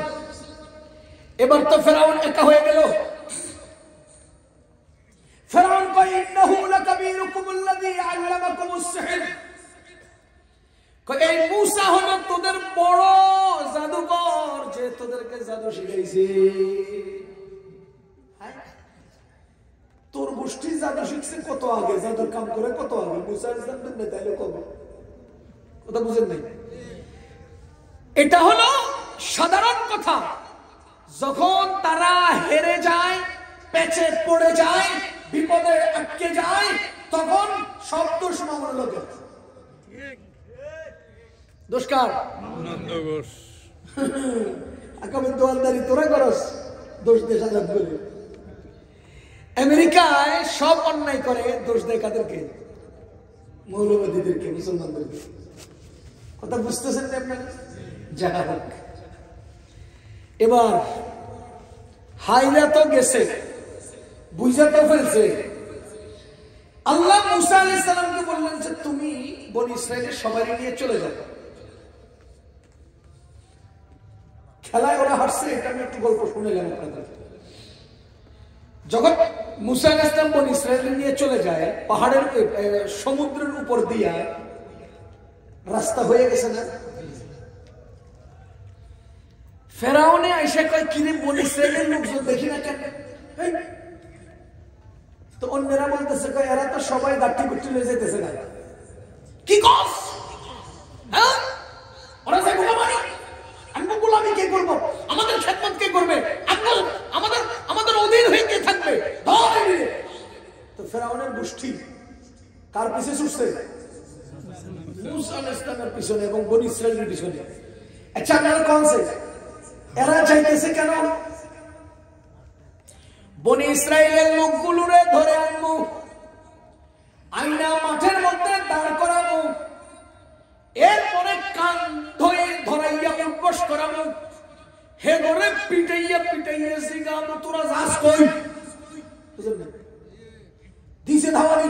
এবার তো ফেরাউন একা হয়ে গেল। ফেরাউন কয় ইন্নাহু লাকাবীরুকুমুল্লাযী আল্লামাকুমুস সিহর, কয় এই মুসা হলো তোদের বড় জাদুকর, যে তোদেরকে জাদু শিখাইছে। তোর গোষ্ঠী জাদু শিখছে কত আগে, জাদুর কাম করে কত আগে। মুসা আলাইহিস সালাম তাইলে কবে? কথা বুঝেন নাই? এটা হলো সাধারণ কথা। যখন তারা হেরে যায়, পেছে পড়ে যায়, বিপদে আটকে যায়, তখন সব দোষ মামলা লোকের। দোষ কার? আকামের দোয়ালদারি তোরা করস, দোষ দেশ আজাদ বলে। আমেরিকায় সব অন্যায় করে, দোষ দেয় কাদেরকে? মৌলবাদীদেরকে, মুসলমানদেরকে। কথা বুঝতেছেন না আপনারা? যারা হোক, এবার হাইরা তো গেছে, বুঝা তো ফেলছে। আল্লাহ মুসা আলাইহিস সালামকে বললেন যে তুমি বনি ইসরাইলের সবাই নিয়ে চলে যাও। খেলায় ওরা হারছে, এটা আমি একটু গল্প শুনলাম আপনাদের। যখন মুসা আলাইহিস সালাম বনি ইসরাইল নিয়ে চলে যায়, পাহাড়ের সমুদ্রের উপর দিয়া রাস্তা হয়ে গেছে না, ফেরাউনে আইসা কয় কিরে বনি ইসরাইলের লোকজন দেখি না কেন? তো অন্যরা বলতেছে কয় এরা তো সবাই গাঠি গুটি লয়ে যেতেছে না। কি কস? হ্যাঁ ওরা যে গোলামি, আমরা গোলামি কে করব? আমাদের খেদমত কে করবে? আমাদের অধীন হয়ে কে থাকবে? তো ফেরাউনের গোষ্ঠী কার পিছে ছুটছে? মুসা আলাইহিস সালামের পিছনে এবং বনি ইসরাইলের পিছনে। আচ্ছা আপনারা কোন সে এরা চাইতেছে কেন? বনি ইসরাইলের লোকগুলোরে ধরে আনবো, আইনা মাঠের মধ্যে দাঁড় করাবো, এরপরে কান ধরে ধরাইয়া উঠবস করাবো, হে ধরে পিটাইয়া পিটাইয়া জিগাবো তোরা যাস কই? বুঝলেন? দিছে ধাওয়ানি।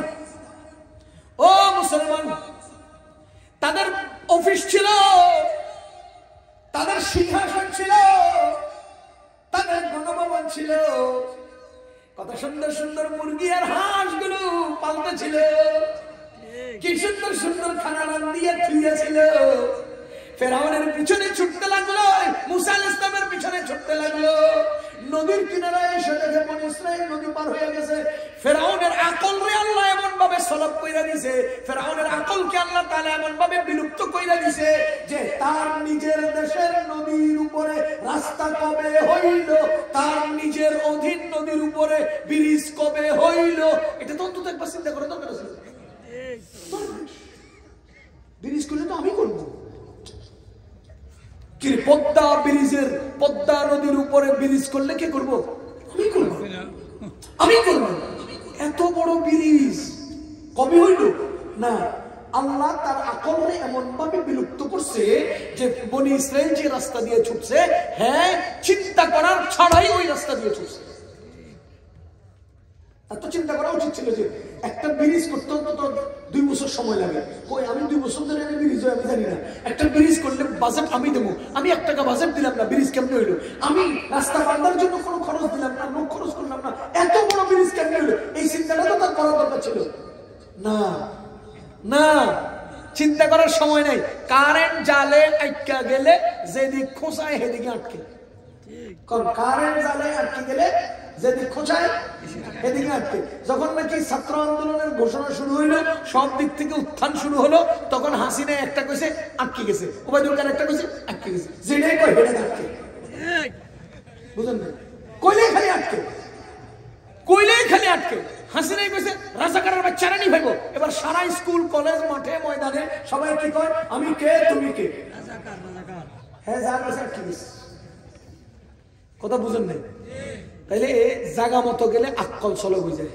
ও মুসলমান, তাদের অফিস ছিল, তাদের সিংহাসন ছিল, তাদের গণভবন ছিল, কত সুন্দর সুন্দর মুরগি আর হাঁসগুলো পালতে ছিল, কি সুন্দর সুন্দর খানা রান্ধিয়ে থুইয়াছিল। ফেরাউনের পিছনে ছুটতে লাগলো, মুসা আলাইহিস সালামের পিছনে ছুটতে লাগলো। নদীর কিনারায় এসে দেখে বনি ইসরাইল নদী পার হয়ে গেছে। ফেরাউনের আকল রে আল্লাহ এমন ভাবে সলব কইরা দিয়েছে, ফেরাউনের আকলকে আল্লাহ তাআলা এমন ভাবে বিলুপ্ত কইরা দিয়েছে যে তার নিজের দেশের নদীর উপরে রাস্তা কবে হইল, তার নিজের অধীন নদীর উপরে ব্রিজ কবে হইল, এটা তো অন্তত একবার চিন্তা করে দরকার আছে। ব্রিজ করলে তো আমি করব। কি পদ্মা ব্রিজের, পদ্মা নদীর উপরে ব্রিজ করলে কে করব? আমি করব, আমি করব। এত বড় ব্রিজ কবে হইল? না, আল্লাহ তার আকলরে এমন ভাবে বিলুপ্ত করছে যে বনি ইসরাইল যে রাস্তা দিয়ে ছুটছে, হ্যাঁ চিন্তা করার ছাড়াই ওই রাস্তা দিয়ে ছুটছে। এত চিন্তা করা উচিত ছিল যে একটা ব্রিজ করতে অন্তত 2 বছর সময় লাগে। কই আমি 2 বছর ধরে আমি ব্রিজ আমি জানি না। একটা ব্রিজ করলে বাজেট আমি দেবো, আমি 1 টাকা বাজেট দিলাম না, ব্রিজ কেমনে হইলো? আমি রাস্তা বাঁধার জন্য কোনো খরচ দিলাম না, লোক খরচ করলাম না, এত বড় ব্রিজ কেমনে হইলো? এই চিন্তাটা তো তার করা দরকার ছিল না। না, চিন্তা করার সময় নাই। কারেন্ট জালে আটকা গেলে যেদিক খোঁচায় সেদিকে আটকে, কারণ কারেন্ট জালে আটকে গেলে যেদিক খোঁচায় এদিকে আটকে। যখন নাকি ছাত্র আন্দোলনের ঘোষণা শুরু হইলো, সব দিক থেকে উত্থান শুরু হলো, তখন হাসিনা একটা কইছে আটকে গেছে, ওবায়দুল কাদের একটা কইছে আটকে গেছে, যেটাই কয় হেডে আটকে। বুঝলেন না? কইলেই খালি আটকে, কইলেই খালি আটকে। হাসিনাই কইছে রাজাকারের বাচ্চারা নি ভাইবো। এবার সারা স্কুল কলেজ মাঠে ময়দানে সবাই কি কয়? আমি কে তুমি কে? রাজাকার, রাজাকার। হ্যাঁ যা কইছে আটকে গেছে। কথা বুঝেন নাই? তাইলে জায়গা মতো গেলে আকল চলো বুঝে।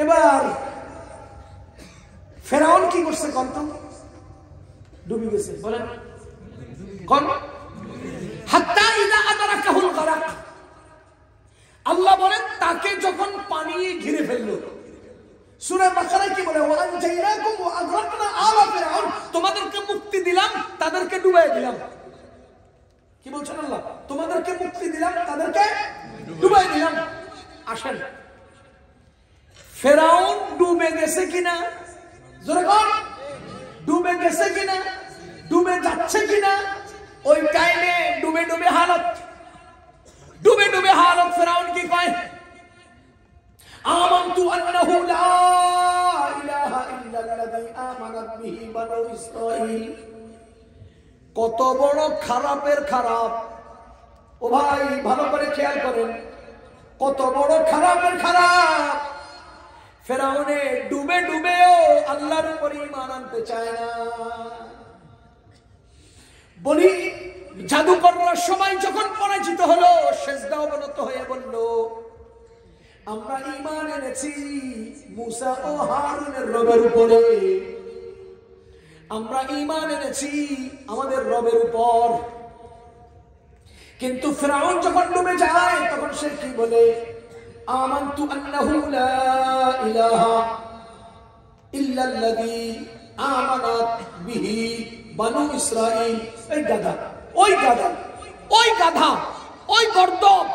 এবার ফেরাউন কি করছে? কন্ত ডুবে গেছে, বলেন কোন? হাত্তা ইদা আদরাকাহুল গারাক, আল্লাহ বলেন তাকে যখন পানি ঘিরে ফেললো। সূরা বাকারায় কি বলে? ওয়া আনজাইনাকুম ওয়া আগরাকনা আলা ফিরআউন, তোমাদেরকে মুক্তি দিলাম, তাদেরকে ডুবাই দিলাম। কি বলছেন আল্লাহ? তোমাদেরকে মুক্তি দিলাম, তাদেরকে ডুবাই দিলাম। আসেন, ফেরাউন ডুবে গেছে কিনা? জোরে বল, ডুবে গেছে কিনা? ডুবে যাচ্ছে কিনা? ওই টাইমে ডুবে ডুবে হালত, ডুবে ডুবে হালত। ফেরাউন কি কয়? আমানতু আন্নাহু লা ইলাহা ইল্লাল্লাযী আমানাত বিহি বানু ইসরাঈল। কত বড় খারাপের খারাপ! ও ভাই ভালো করে খেয়াল করেন, কত বড় খারাপের খারাপ! ফেরাউনে ডুবে ডুবেও আল্লাহর উপর ঈমান আনতে চায় না। বনি জাদুকররা সবাই যখন পরাজিত হলো, সিজদা অবনত হয়ে বলল, আমরা ঈমান এনেছি মুসা ও হারুনের রবের উপরে, আমরা ঈমান এনেছি আমাদের রবের উপর। কিন্তু ফেরাউন যখন ডুবে যায় তখন সে কি বলে? আমানতু আন্নাহু লা ইলাহা ইল্লাল্লাযী আমানাত বিহি বানু ইসরাঈল। এই গাধা, ওই গাধা, ওই গাধা, ওই গর্দব,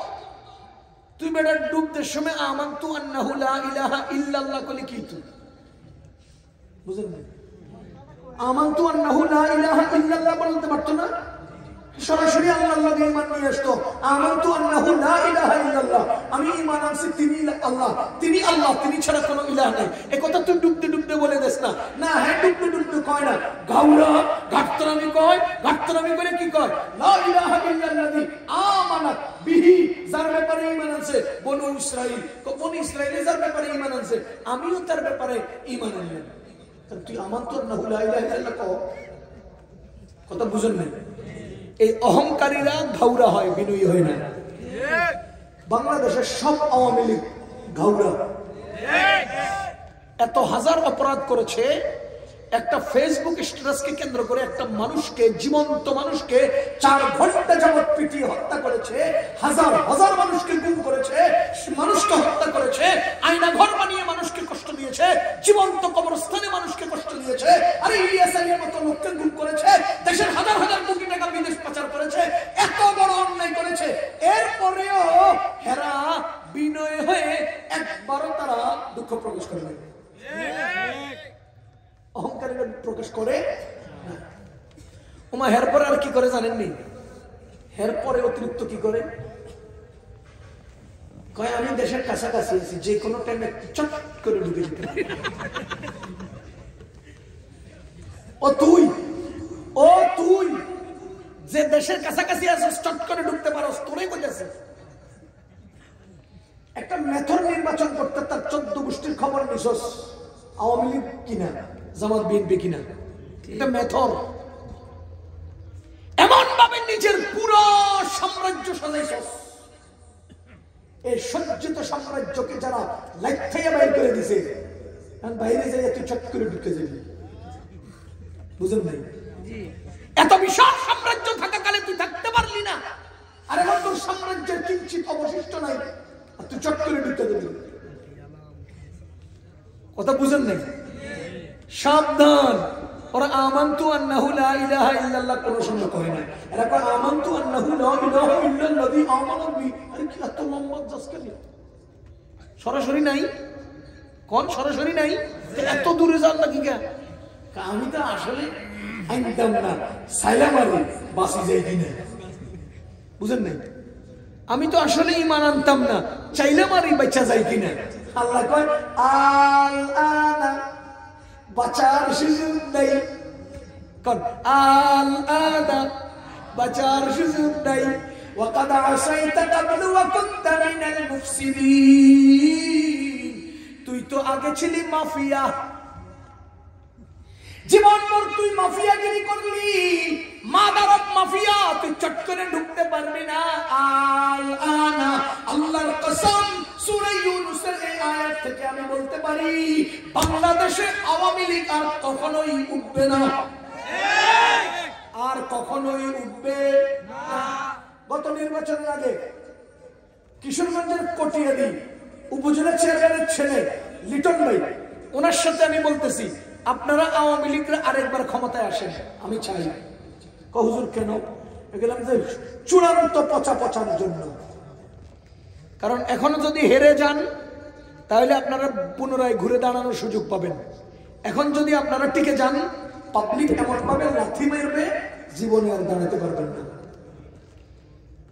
তুই বেটা ডুবতে সময় আমানতু আন্নাহু লা ইলাহা ইল্লাল্লাহ কলি কি তুই বুঝেন না? আমানতু আন্নাহু লা ইলাহা ইল্লাল্লাহ বলতে পারতো না? সরাসরি আল্লাহ দিয়ে ঈমান নিয়ে আসতো। আমানতু আন্নাহু লা ইলাহা ইল্লাল্লাহ, আমি ঈমান আনছি তিনি আল্লাহ, তিনি আল্লাহ, তিনি ছাড়া কোনো ইলাহ নাই। এই কথা তুই ডুবতে ডুবতে বলে দেস না। না, হ্যাঁ ডুবতে ডুবতে কয় না, গাউরা ঘাটতরামি কয়। ঘাটতরামি করে কি কয়? লা ইলাহা ইল্লাল্লাযী আমানাত বিহি, যার ব্যাপারে ঈমান আনছে বনু ইসরাঈল। বনু ইসরাঈল যার ব্যাপারে ঈমান আনছে, আমিও তার ব্যাপারে ঈমান আনলাম। তুই আমানতু আন্নাহু লা ইলাহা ইল্লাল্লাহ কও, কথা বুঝেন না? এই অহংকারীরা ঘাউরা হয়, বিনয়ী হয় না। বাংলাদেশের সব আওয়ামী লীগ ঘাউরা। এত হাজার অপরাধ করেছে, একটা ফেসবুক স্ট্যাটাসকে কেন্দ্র করে একটা মানুষকে, জীবন্ত মানুষকে 4 ঘন্টা যাবত পিটিয়ে হত্যা করেছে, হাজার হাজার মানুষকে গুম করেছে, মানুষকে হত্যা করেছে, আয়না ঘর বানিয়ে মানুষকে কষ্ট দিয়েছে, জীবন্ত কবরস্থানে মানুষকে কষ্ট দিয়েছে। আরে ইলিয়াস আলীর মতো লোককে গুম করেছে, দেশের হাজার হাজার কোটি টাকা বিদেশ পাচার করেছে, এত বড় অন্যায় করেছে। এরপরেও হেরা বিনয় হয়ে একবারও তারা দুঃখ প্রকাশ করে না। অহংকারীরা প্রকাশ করে ওমা। এরপর আর কি করে জানেননি? এরপরে অতিরিক্ত কি করে কয়, আমি দেশের কাছাকাছি আছি, যে কোনো টাইমে চট করে ঢুকে যেতে। ও তুই যে দেশের কাছাকাছি আছিস, চট করে ঢুকতে পারস, তোরাই বলেছে। একটা মেথর নির্বাচন করতে তার 14 গোষ্ঠীর খবর নিছস, আওয়ামী লীগ কিনা জামাত বিএনপি কিনা, এটা মেথর। এমন ভাবে নিজের পুরো সাম্রাজ্য সাজাইছস, এই সজ্জিত সাম্রাজ্যকে যারা লাইথাইয়া বাইর করে দিছে, বাইরে যাই তুই চট করে ঢুকে যাবি। বুঝেন নাই? এত বিশাল সাম্রাজ্য থাকাকালে তুই থাকতে পারলি না, আর এখন তোর সাম্রাজ্যের কিঞ্চিত অবশিষ্ট নাই, আর তুই চট করে ঢুকে যাবি। কথা বুঝেন নাই? সাবধান, ওরা আমানতু আন্নাহু লা ইলাহা ইল্লাল্লাহ কোন সময় কয় না, এরা কয় আমানতু আন্নাহু লা ইলাহা ইল্লাল্লাযী আমানাত বি। আরে কি এত লম্বা জাসকালি? সরাসরি নাই কোন, সরাসরি নাই, এত দূরে যান নাকি? কে আমি তো আসলে আনতাম না, সাইলামারি বাসি যাই কিনা। বুঝেন নাই? আমি তো আসলে ঈমান আনতাম না, চাইলামারি বাচ্চা যাই কিনা। আল্লাহ কয় আল আনা, বাঁচার সুযোগ নাই। কোন আল আনা, বাঁচার সুযোগ নাই। ওয়াকাদ আসাইতা ক্বাবলু ওয়া কুনতা মিনাল মুফসিদিন, তুই তো আগে ছিলি মাফিয়া, জীবনভর তুই মাফিয়াগিরি করলি, মাদার অফ মাফিয়া, তুই চট করে ঢুকতে পারবি না। আল আনা, আল্লাহর কসম, সূরা ইউনূসের এই আয়াত থেকে আমি বলতে পারি, বাংলাদেশে আওয়ামী লীগ আর কখনোই উঠবে না, আর কখনোই উঠবে না। গত নির্বাচনের আগে কিশোরগঞ্জের কটিয়াদি উপজেলা চেয়ারম্যানের ছেলে লিটন ভাই, ওনার সাথে আমি বলতেছি, আপনারা আওয়ামী লীগরা আরেকবার ক্ষমতায় আসেন, আমি চাই। হুজুর কেন? গেলাম যে চূড়ান্ত পচার জন্য। কারণ এখনো যদি হেরে যান তাহলে আপনারা পুনরায় ঘুরে দাঁড়ানোর সুযোগ পাবেন। এখন যদি আপনারা টিকে যান, পাবলিক এমন ভাবে লাথি মারবে, জীবনে আর দাঁড়াতে পারবেন না।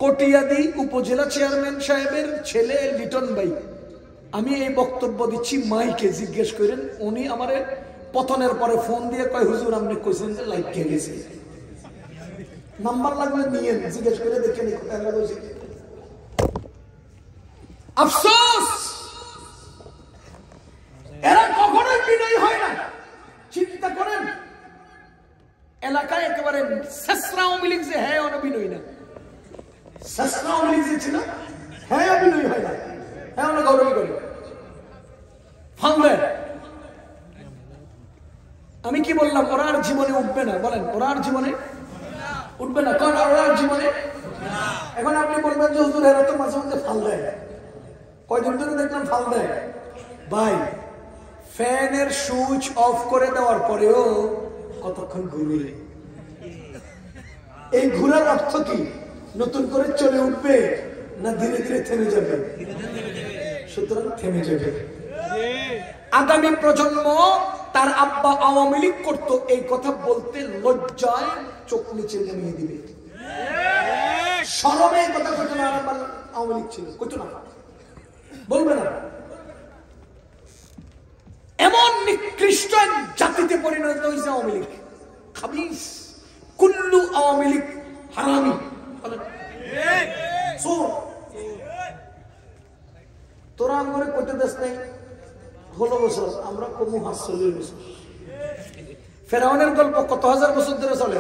কটিয়াদি উপজেলা চেয়ারম্যান সাহেবের ছেলে লিটন ভাই, আমি এই বক্তব্য দিচ্ছি, মাইকে জিজ্ঞেস করেন, উনি আমারে পতনের পরে ফোন দিয়ে কয়, হুজুর আপনি কইছেন যে লাইক কে গেছে, নাম্বার লাগলে নিয়ে জিজ্ঞেস করে দেখেন কোথায় লাগাইছে। আফসোস, এরা কখনোই বিনয়ী হয় না। চিন্তা করেন, এলাকায় একেবারে শেষরা আওয়ামী লীগ যে হ্যাঁ অনবিনয়ী না, শেষরা আওয়ামী লীগ যে ছিল হ্যাঁ অবিনয়ী হয় না, হ্যাঁ অনেক গৌরবী করে ফাংলে। আমি কি বললাম? ওরা আর জীবনে উঠবে না। বলেন, ওরা আর জীবনে উঠবে না। কারণ ওরা আর জীবনে, এখন আপনি বলবেন যে হুজুর এরা তো মাঝে মধ্যে ফাল দেয়, কয়দিন ধরে দেখলাম ফাল দেয় ভাই, ফ্যানের সুইচ অফ করে দেওয়ার পরেও কতক্ষণ ঘুরে। এই ঘোরার অর্থ কি? নতুন করে চলে উঠবে না ধীরে ধীরে থেমে যাবে? সুতরাং থেমে যাবে। আগামী প্রজন্ম তার আব্বা আওয়ামী লীগ করতো, এই কথা বলতে লজ্জায় চোখ নিচে নামিয়ে দিবে। শরমে কথা কইতো না আওয়ামী লীগ ছিল, কইতো না, বলবে না। এমন নিকৃষ্ট জাতিতে পরিণত হয়েছে আওয়ামী লীগ। খাবিস কুল্লু আওয়ামী লীগ হারামি। তোরা আমরে কইতে দেশ নাই 16 বছর, আমরা কমু 40 বছর। ফেরাউনের গল্প কত হাজার বছর ধরে চলে?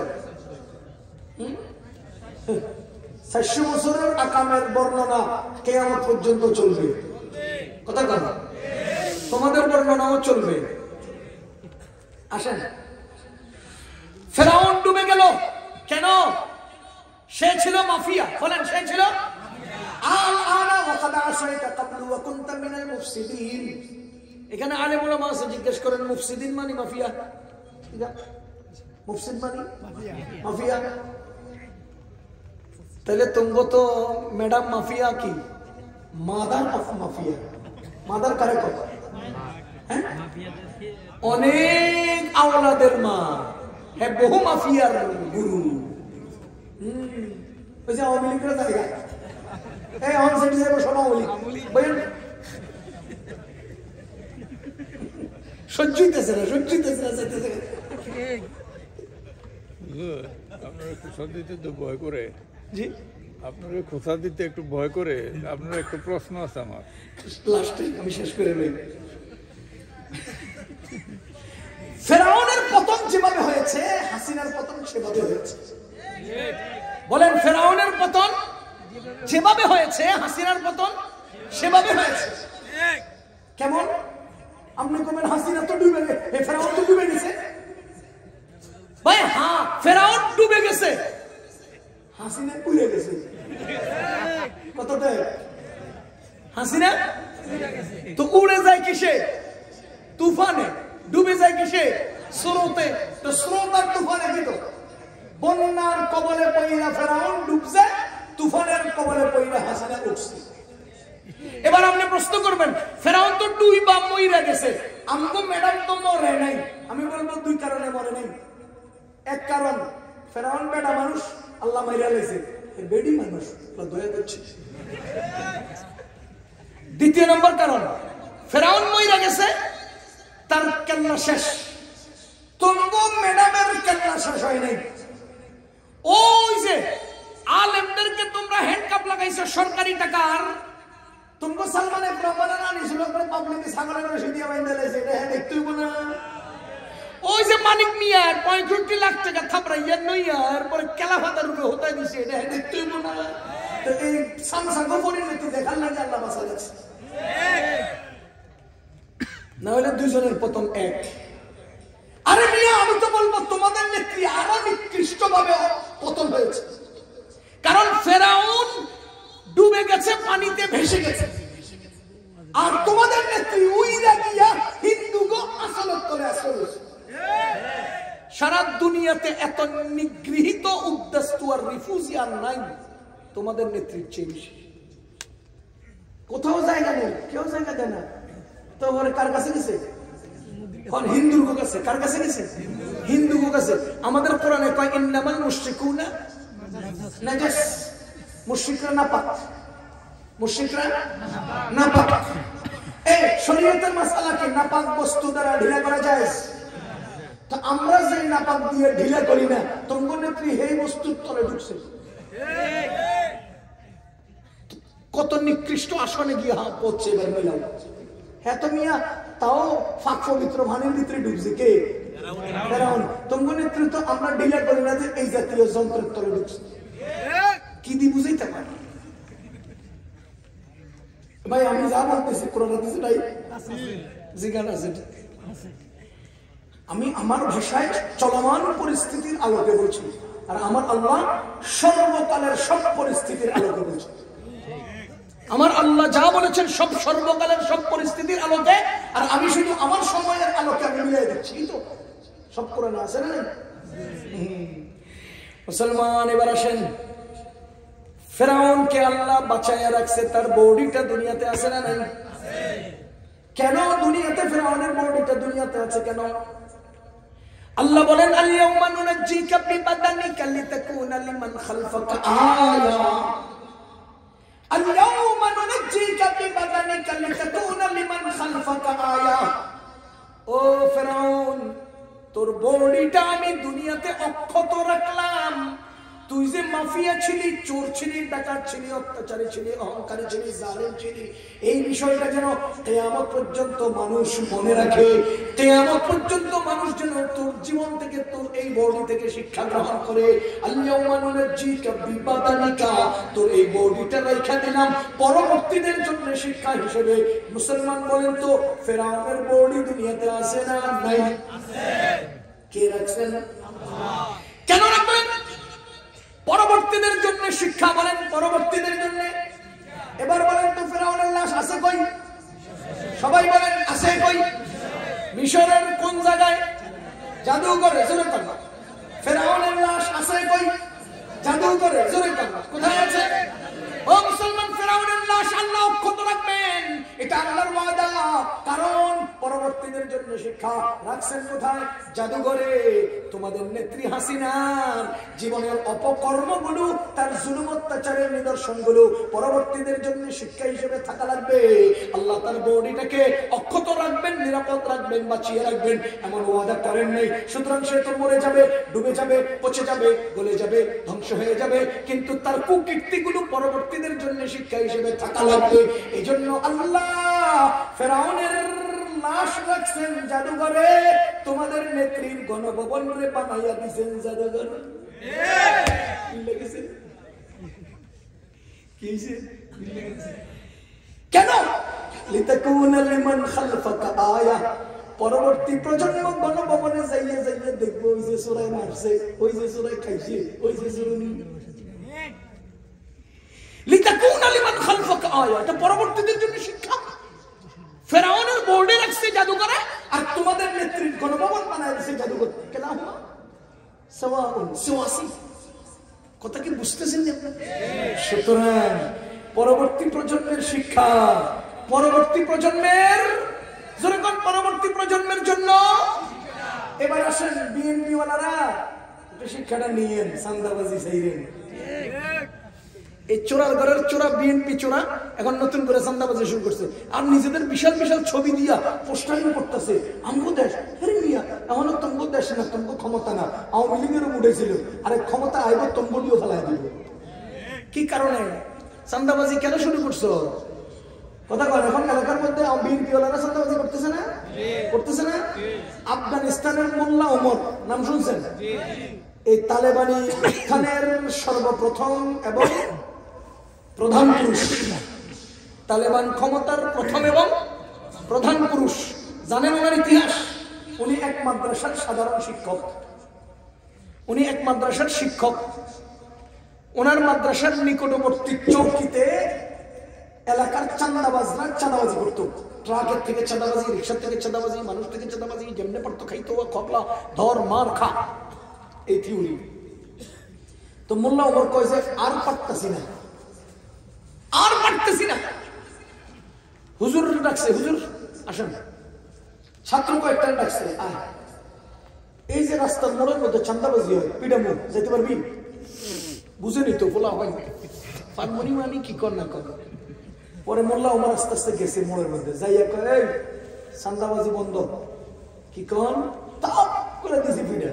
400 বছরের আকামের বর্ণনা কিয়ামত পর্যন্ত চলবে। কথা কথা, তোমাদের বর্ণনাও চলবে। আসেন, ফেরাউন ডুবে গেল কেন? সে ছিল মাফিয়া। বলেন, সে ছিল এখানে আলেম ওলামা আছে, জিজ্ঞেস করেন মুফসিদিন মানে মাফিয়া? মুফসিদ মানে মাফিয়া। তাহলে তুমি তো ম্যাডাম মাফিয়া কি? Mother of mafia. মাদার কারে কথা? অনেক আওলাদের মা। হ্যাঁ, বহু মাফিয়ার গুরু। ওই যে আওয়ামী লীগের জায়গা, এই অন সাইড যাবো সব আওয়ামী লীগ। সহ্যইতেছে না, সহ্যইতেছে না, যাইতেছে। আপনারা খোঁচা দিতে তো ভয় করে। জি, আপনারা খোঁচা দিতে একটু ভয় করে। আপনার একটা প্রশ্ন আছে আমার, লাস্টে আমি শেষ করে নেই। ফেরাউনের পতন যেভাবে হয়েছে, হাসিনার পতন সেভাবে হয়েছে। বলেন, ফেরাউনের পতন যেভাবে হয়েছে, হাসিনার পতন সেভাবে হয়েছে। কেমন? আপনি কবেন হাসিনা তো ডুবে গেছে, ফেরাউন তো ডুবে গেছে। ভাই হ্যাঁ, ফেরাউন ডুবে গেছে, হাসিনা উড়ে গেছে। কতটা? হাসিনা তো উড়ে যায় কিসে? তুফানে। ডুবে যায় কিসে? স্রোতে। তো স্রোত আর তুফানে কি? তো বন্যার কবলে পইরা ফেরাউন ডুবছে, তুফানের কবলে পইরা হাসিনা উঠছে। এবার আপনি প্রশ্ন করবেন, ফেরাউন তো ডুইবা মইরা গেছে, আমগো ম্যাডাম তো মরে নাই। আমি বলবো দুই কারণে মরে নাই। এক কারণ, ফেরাউন বেডা মানুষ, আল্লাহ মাইরা লেছে, বেডি মানুষ, দয়া করছে। দ্বিতীয় নম্বর কারণ, ফেরাউন মইরা গেছে, তার কেল্লা শেষ। তুমগো ম্যাডামের কেল্লা শেষ হয় নাই। ওই যে আলেমদেরকে তোমরা হ্যান্ডকাপ লাগাইছো সরকারি টাকার, তুমগো সালমান রহমানের আনিছিল পাবলিকে ছাগলের রশি দিয়ে বাইন্ধা লাইছে, এটা হ্যাঁ দেখতেই না। ওই যে মানিক মিয়ার 65 লাখ টাকা থাপড়াইয়া নইয়ার পরে কেলাফাতার রূপে হতাই দিছে, এটা হ্যাঁ দেখতেই না। তো এই সামসাঙ্গ পরিণতি দেখার লাগে আল্লাহ বাঁচা যাচ্ছে। না হলে দুজনের পতন এক। আরে মিয়া, আমি তো বলবো তোমাদের নেত্রী আরো নিকৃষ্ট ভাবে পতন হয়েছে। কারণ ফেরাউন ডুবে গেছে, পানিতে ভেসে গেছে, আর তোমাদের নেত্রী উইরা গিয়া হিন্দুগো আসলত করে আসলে। সারা দুনিয়াতে এত নিগৃহীত উদ্দেশ্য আর রিফিউজি আর নাই তোমাদের নেত্রীর চেয়ে বেশি। কোথাও জায়গা নেই, কেউ জায়গা দেয় না। তো কার কাছে গেছে? হিন্দুর কাছে। কার কাছে গেছে? হিন্দুর কাছে। আমাদের কোরআনে কয় ইন্নামাল মুশরিকুনা নাজাস, মুশরিকরা নাপাক, মুশরিকরা নাপাক। এই শরীয়তের মাসআলা কি নাপাক বস্তু দ্বারা ঢিলা করা যায়? তো আমরা যে নাপাক দিয়ে ঢিলা করি না, তোমার নেত্রী এই বস্তুর তলে ঢুকছে। কত নিকৃষ্ট আসনে গিয়ে পড়ছে এবার মিলাও। হ্যাঁ তো মিয়া, তাও ফাঁক পবিত্র ভানের ভিতরে ঢুকছে কে? ফেরাউন। তোমার নেত্রী তো আমরা ঢিলা করি না যে এই জাতীয় যন্ত্রের তলে ঢুকছে। কি দি বুঝাইতে পারি ভাই? আমি যা বলতেছি কোরআন হাদিসে নাই, জিজ্ঞান আছে। আমি আমার ভাষায় চলমান পরিস্থিতির আলোকে বলছি, আর আমার আল্লাহ সর্বকালের সব পরিস্থিতির আলোকে বলছি। আমার আল্লাহ যা বলেছেন সব সর্বকালের সব পরিস্থিতির আলোকে, আর আমি শুধু আমার সময়ের আলোকে আমি মিলিয়ে দিচ্ছি। তো সব কোরআনে আছে না? মুসলমান, এবার আসেন, ফেরাউনকে আল্লাহ বাঁচাইয়া রাখছে, তার বডিটা দুনিয়াতে আছে না নাই? কেন দুনিয়াতে ফেরাউনের বডিটা দুনিয়াতে আছে কেন? আল্লাহ বলেন আল-ইয়াউমা নুনাজ্জিকা বিবাদানিকা লিতাকুনা লিমান খালফাকা আয়া। আল-ইয়াউমা নুনাজ্জিকা বিবাদানিকা লিতাকুনা লিমান খালফাকা আয়া। ও ফেরাউন, তোর বডিটা আমি দুনিয়াতে অক্ষত রাখলাম। তুই যে মাফিয়া ছিলি, চোর ছিলি, ডাকাত ছিলি, অত্যাচারী ছিলি, অহংকারী ছিলি, জালেম ছিলি, এই বিষয়টা যেন কিয়ামত পর্যন্ত মানুষ মনে রাখে। কিয়ামত পর্যন্ত মানুষ যেন তোর জীবন থেকে, তোর এই বডি থেকে শিক্ষা গ্রহণ করে। আল-ইয়াউমা নুনাজ্জিকা বিবাদানিকা, তোর এই বডিটা রাইখা দিলাম পরবর্তীদের জন্য শিক্ষা হিসেবে। মুসলমান বলেন তো, ফেরাউনের বডি দুনিয়াতে আছে না নাই? আছে। কে রাখছেন? আল্লাহ। কেন রাখবেন? পরবর্তীদের জন্য শিক্ষা। বলেন পরবর্তীদের জন্য। এবার বলেন তো, ফেরাউনের লাশ আছে কই? সবাই বলেন আছে কই? মিশরের কোন জায়গায়? জাদুঘরে। জোরে কান্না। ফেরাউনের লাশ আছে কই? জাদুঘরে। জোরে কান্না। কোথায় আছে? ও মুসলমান, ফেরাউনের লাশ আল্লাহ অক্ষত রাখবেন, এটা আল্লাহর ওয়াদা। কারণ পরবর্তীদের জন্য শিক্ষা রাখছেন কোথায়? জাদুঘরে। তোমাদের নেত্রী হাসিনার জীবনের অপকর্মগুলো, তার জুলুম অত্যাচারের নিদর্শনগুলো পরবর্তীদের জন্য শিক্ষা হিসেবে থাকা লাগবে। আল্লাহ তার বডিটাকে অক্ষত রাখবেন, নিরাপদ রাখবেন, বাঁচিয়ে রাখবেন, এমন ওয়াদা করেন নাই। সুতরাং সে তো মরে যাবে, ডুবে যাবে, পচে যাবে, গলে যাবে, ধ্বংস হয়ে যাবে, কিন্তু তার কুকীর্তিগুলো পরবর্তীদের জন্য শিক্ষা হিসেবে থাকা লাগবে। এই জন্য আল্লাহ ফেরাউনের লাশ রাখছেন জাদুঘরে, তোমাদের নেত্রীর গণভবন রে বানাইয়া দিয়েছেন জাদুঘর। কেন? লিতাকুনা লিমান খালফাকা আয়া। পরবর্তী প্রজন্ম গণভবনে যাইয়ে যাইয়ে দেখবো, ওই যে চোরাই মারছে, ওই যে চোরাই খাইছে, ওই যে চোরনি। লিতাকুনা লিমান খালফাকা আয়া, এটা পরবর্তীদের জন্য শিক্ষা। ফেরাউনের বোর্ডে রাখছে জাদুঘরে, আর তোমাদের নেত্রীর গণভবন বানায় দিয়েছে জাদুঘর। কেলাহুমা সাওয়াউন সাওয়াসি। কথা কি বুঝতেছেন আপনারা? সুতরাং পরবর্তী প্রজন্মের শিক্ষা, পরবর্তী প্রজন্মের, যখন পরবর্তী প্রজন্মের জন্য। এবার আসেন বিএনপি ওয়ালারা, শিক্ষাটা নিয়েন, চাঁদাবাজি চাইলেন। এই চোরার ঘরের চোরা বিএনপি চোরা এখন নতুন করে চাঁদাবাজি শুরু করছে, আর নিজেদের বিশাল বিশাল ছবি দিয়া পোস্টারিং করতেছে। আমগো দেশ, আরে মিয়া এমন তমগো দেশ না, তমগো ক্ষমতা না। আওয়ামী লীগেরও উঠেছিল, আরে ক্ষমতা আইব তমগোটিও ফেলাই দিব। কি কারণে চাঁদাবাজি কেন শুরু করছো? কথা বলেন। এখন এলাকার মধ্যে বিএনপি ওয়ালারা চাঁদাবাজি করতেছে না? করতেছে না? আফগানিস্তানের মোল্লা ওমর নাম শুনছেন? এই তালেবানি উত্থানের সর্বপ্রথম এবং প্রধান পুরুষ, তালেবান ক্ষমতার প্রথম এবং প্রধান পুরুষ। জানেন ওনার ইতিহাস? উনি এক মাদ্রাসার সাধারণ শিক্ষক। উনি এক মাদ্রাসার শিক্ষক। ওনার মাদ্রাসার নিকটবর্তী চৌকিতে এলাকার চাঁদাবাজরা চাঁদাবাজি করতো। ট্রাকের থেকে চাঁদাবাজি, রিক্সার থেকে চাঁদাবাজি, মানুষ থেকে চাঁদাবাজি, যেমনে পারতো খাইতো, খপলা ধর মার খা, এই থিওরি। তো মোল্লা ওমর কয় যে আর পারতেছি না, আর পারতেছি না। হুজুর ডাকছে, হুজুর আসেন। ছাত্র কয়েকটা ডাকছে, আয় এই যে রাস্তার মোড়ের মধ্যে চাঁদাবাজি হয়, পিডামু যেতে পারবি? বুঝেনি তো, বলা হয় পানমনি মানি কি কর না কর। পরে মোল্লা ওমর আস্তে আস্তে গেছে মোড়ের মধ্যে, যাইয়া কয় এই চাঁদাবাজি বন্ধ। কি কন? তাপ করে দিছি পিডা,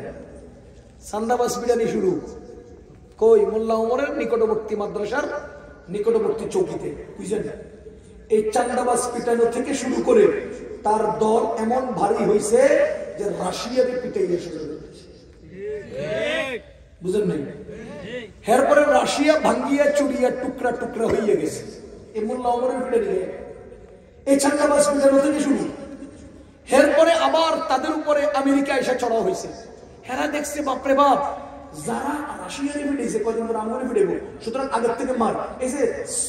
চাঁদাবাজ পিডানি শুরু। কই? মোল্লা ওমরের নিকটবর্তী মাদ্রাসার নিকটবর্তী চৌকিতে। বুঝলেন? এই চাঁদাবাজ পিটানো থেকে শুরু করে তার দল এমন ভারী হয়েছে যে রাশিয়ারে পিটাইয়ে শুরু করেছে। বুঝলেন নাই? এরপরে রাশিয়া ভাঙ্গিয়া চুরিয়া টুকরা টুকরা হইয়া গেছে এই মোল্লা ওমরের পিটানি। এই চাঁদাবাজ পিটানো থেকে শুরু। এরপরে আবার তাদের উপরে আমেরিকা এসে চড়া হয়েছে। হেরা দেখছে বাপরে বাপ, যারা রাশিয়ারে ফিটেছে কদিন পর আমরে ফিটেব, সুতরাং আগের থেকে মার। এই যে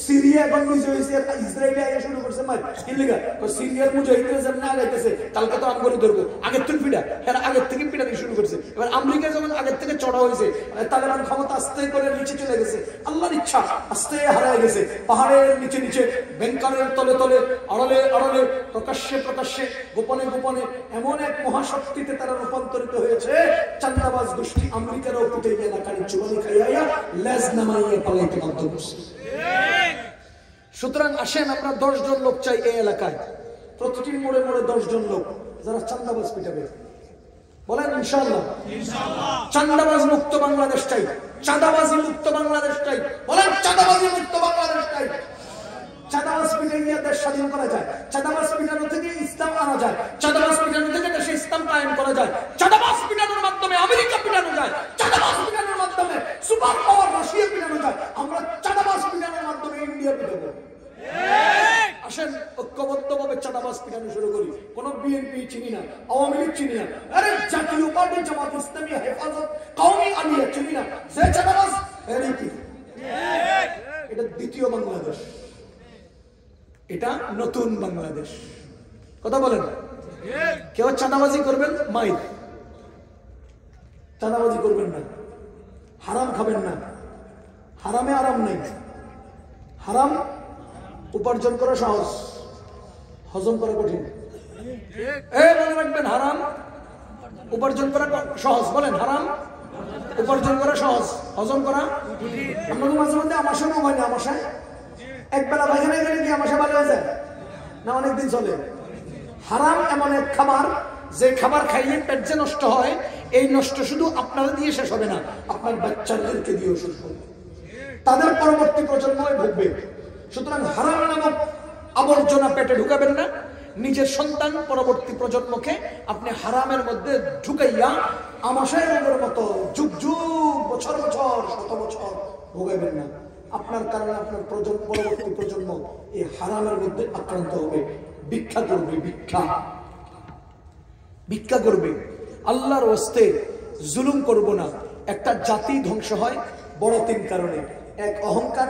সিরিয়া এখন নিজে হয়েছে, ইসরায়েলে আগে শুরু করছে মার কি লেগা, সিরিয়ার মুজাহিদরা যেমন আগাইতেছে কালকে তো আমরে ধরবো, আগের থেকে পিটা, এরা আগের থেকে পিটা দিয়ে শুরু করছে। এবার আমেরিকা যখন আগের থেকে চড়া হয়েছে, তালেবান ক্ষমতা আস্তে করে নিচে চলে গেছে, আল্লাহর ইচ্ছা আস্তে হারায় গেছে, পাহাড়ের নিচে নিচে, ব্যাংকারের তলে তলে, আড়ালে আড়ালে, প্রকাশ্যে প্রকাশ্যে, গোপনে গোপনে এমন এক মহাশক্তিতে তারা রূপান্তরিত হয়েছে, চান্দাবাজ গোষ্ঠী আমেরিকারও পুঁতে এলাকার চুবানি খাইয়া লেজ নামাইয়া পালাইতে বাধ্য করছে। সুতরাং আসেন আমরা 10 জন লোক চাই এই এলাকায়, প্রতিটি মোড়ে মোড়ে 10 জন লোক যারা চান্দাবাজ পিটাবে। বলেন ইনশাআল্লাহ। চান্দাবাজ মুক্ত বাংলাদেশ চাই, চাঁদাবাজি মুক্ত বাংলাদেশ চাই। বলেন চাঁদাবাজি মুক্ত বাংলাদেশ চাই। চাঁদাবাজ পিটাইয়া দেশ স্বাধীন করা যায়, চাঁদাবাজ পিটানো থেকে ইসলাম আনা যায়, চাঁদাবাজ পিটানো থেকে দেশে ইসলাম কায়েম করা যায়, চাঁদাবাজ পিটানোর মাধ্যমে আমেরিকা পিটানো যায়, চাঁদাবাজ পিটানোর মাধ্যমে সুপার পাওয়ার রাশিয়া পিটানো যায়, আমরা চাঁদাবাজ পিটানোর মাধ্যমে ইন্ডিয়া পিটাবো। আসেন ঐক্যবদ্ধভাবে চাঁদাবাজ পিটানো শুরু করি। কোন বিএনপি চিনি না, আওয়ামী লীগ চিনি না, আরে জাতীয় পার্টি, জামাত ইসলামী, হেফাজত, কওমি আলিয়া চিনি না, যে চাঁদাবাজ এরই কি। এটা দ্বিতীয় বাংলাদেশ, এটা নতুন বাংলাদেশ। কথা বলেন, কেউ চাঁদাবাজি করবেন মাইর, চাঁদাবাজি করবেন না, হারাম খাবেন না, হারামে আরাম নেই, হারাম উপার্জন করা সহজ, হজম করা কঠিন। মনে রাখবেন, হারাম উপার্জন করা সহজ। বলেন হারাম উপার্জন করা সহজ, হজম করা। আমরা মাঝে মধ্যে আমাশা হয় না, আমাশায় একবেলা পায়খানা গেলে কি আমাশা ভালো হয়ে যায় না? অনেকদিন চলে। হারাম এমন এক খাবার, যে খাবার খাইলে পেট যে নষ্ট হয়, এই নষ্ট শুধু আপনারা দিয়ে শেষ হবে না, আপনার বাচ্চাদেরকে দিয়েও শেষ হবে, তাদের পরবর্তী প্রজন্মই ভুগবে। সুতরাং হারাম নামক আবর্জনা পেটে ঢুকাবেন না, নিজের সন্তান পরবর্তী প্রজন্মকে আপনি হারামের মধ্যে ঢুকাইয়া আমাশয় রোগের মতো যুগ যুগ, বছর বছর, শত বছর ভোগাবেন না। আপনার কারণে আপনার পরবর্তী প্রজন্ম এই হারামের মধ্যে আক্রান্ত হবে, ভিক্ষা করবে, ভিক্ষা করবে। আল্লাহর ওয়াস্তে জুলুম করব না। একটা জাতি ধ্বংস হয় বড় 3 কারণে: 1 অহংকার,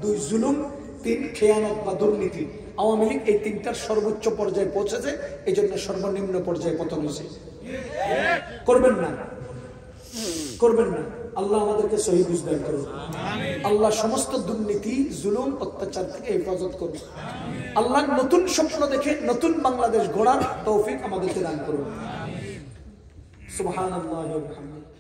2 জুলুম, 3 খেয়ানত বা দুর্নীতি। আওয়ামী লীগ এই 3টার সর্বোচ্চ পর্যায়ে পৌঁছেছে, এই জন্য সর্বনিম্ন পর্যায়ে পতন হয়েছে। করবেন না, করবেন না। আল্লাহ আমাদেরকে সহি বুঝ দান করুন। আল্লাহ সমস্ত দুর্নীতি, জুলুম, অত্যাচার থেকে হেফাজত করুন। আল্লাহ নতুন স্বপ্ন দেখে নতুন বাংলাদেশ গড়ার তৌফিক আমাদেরকে দান করুন। সুবহানাল্লাহি ওয়া বিহামদিহি।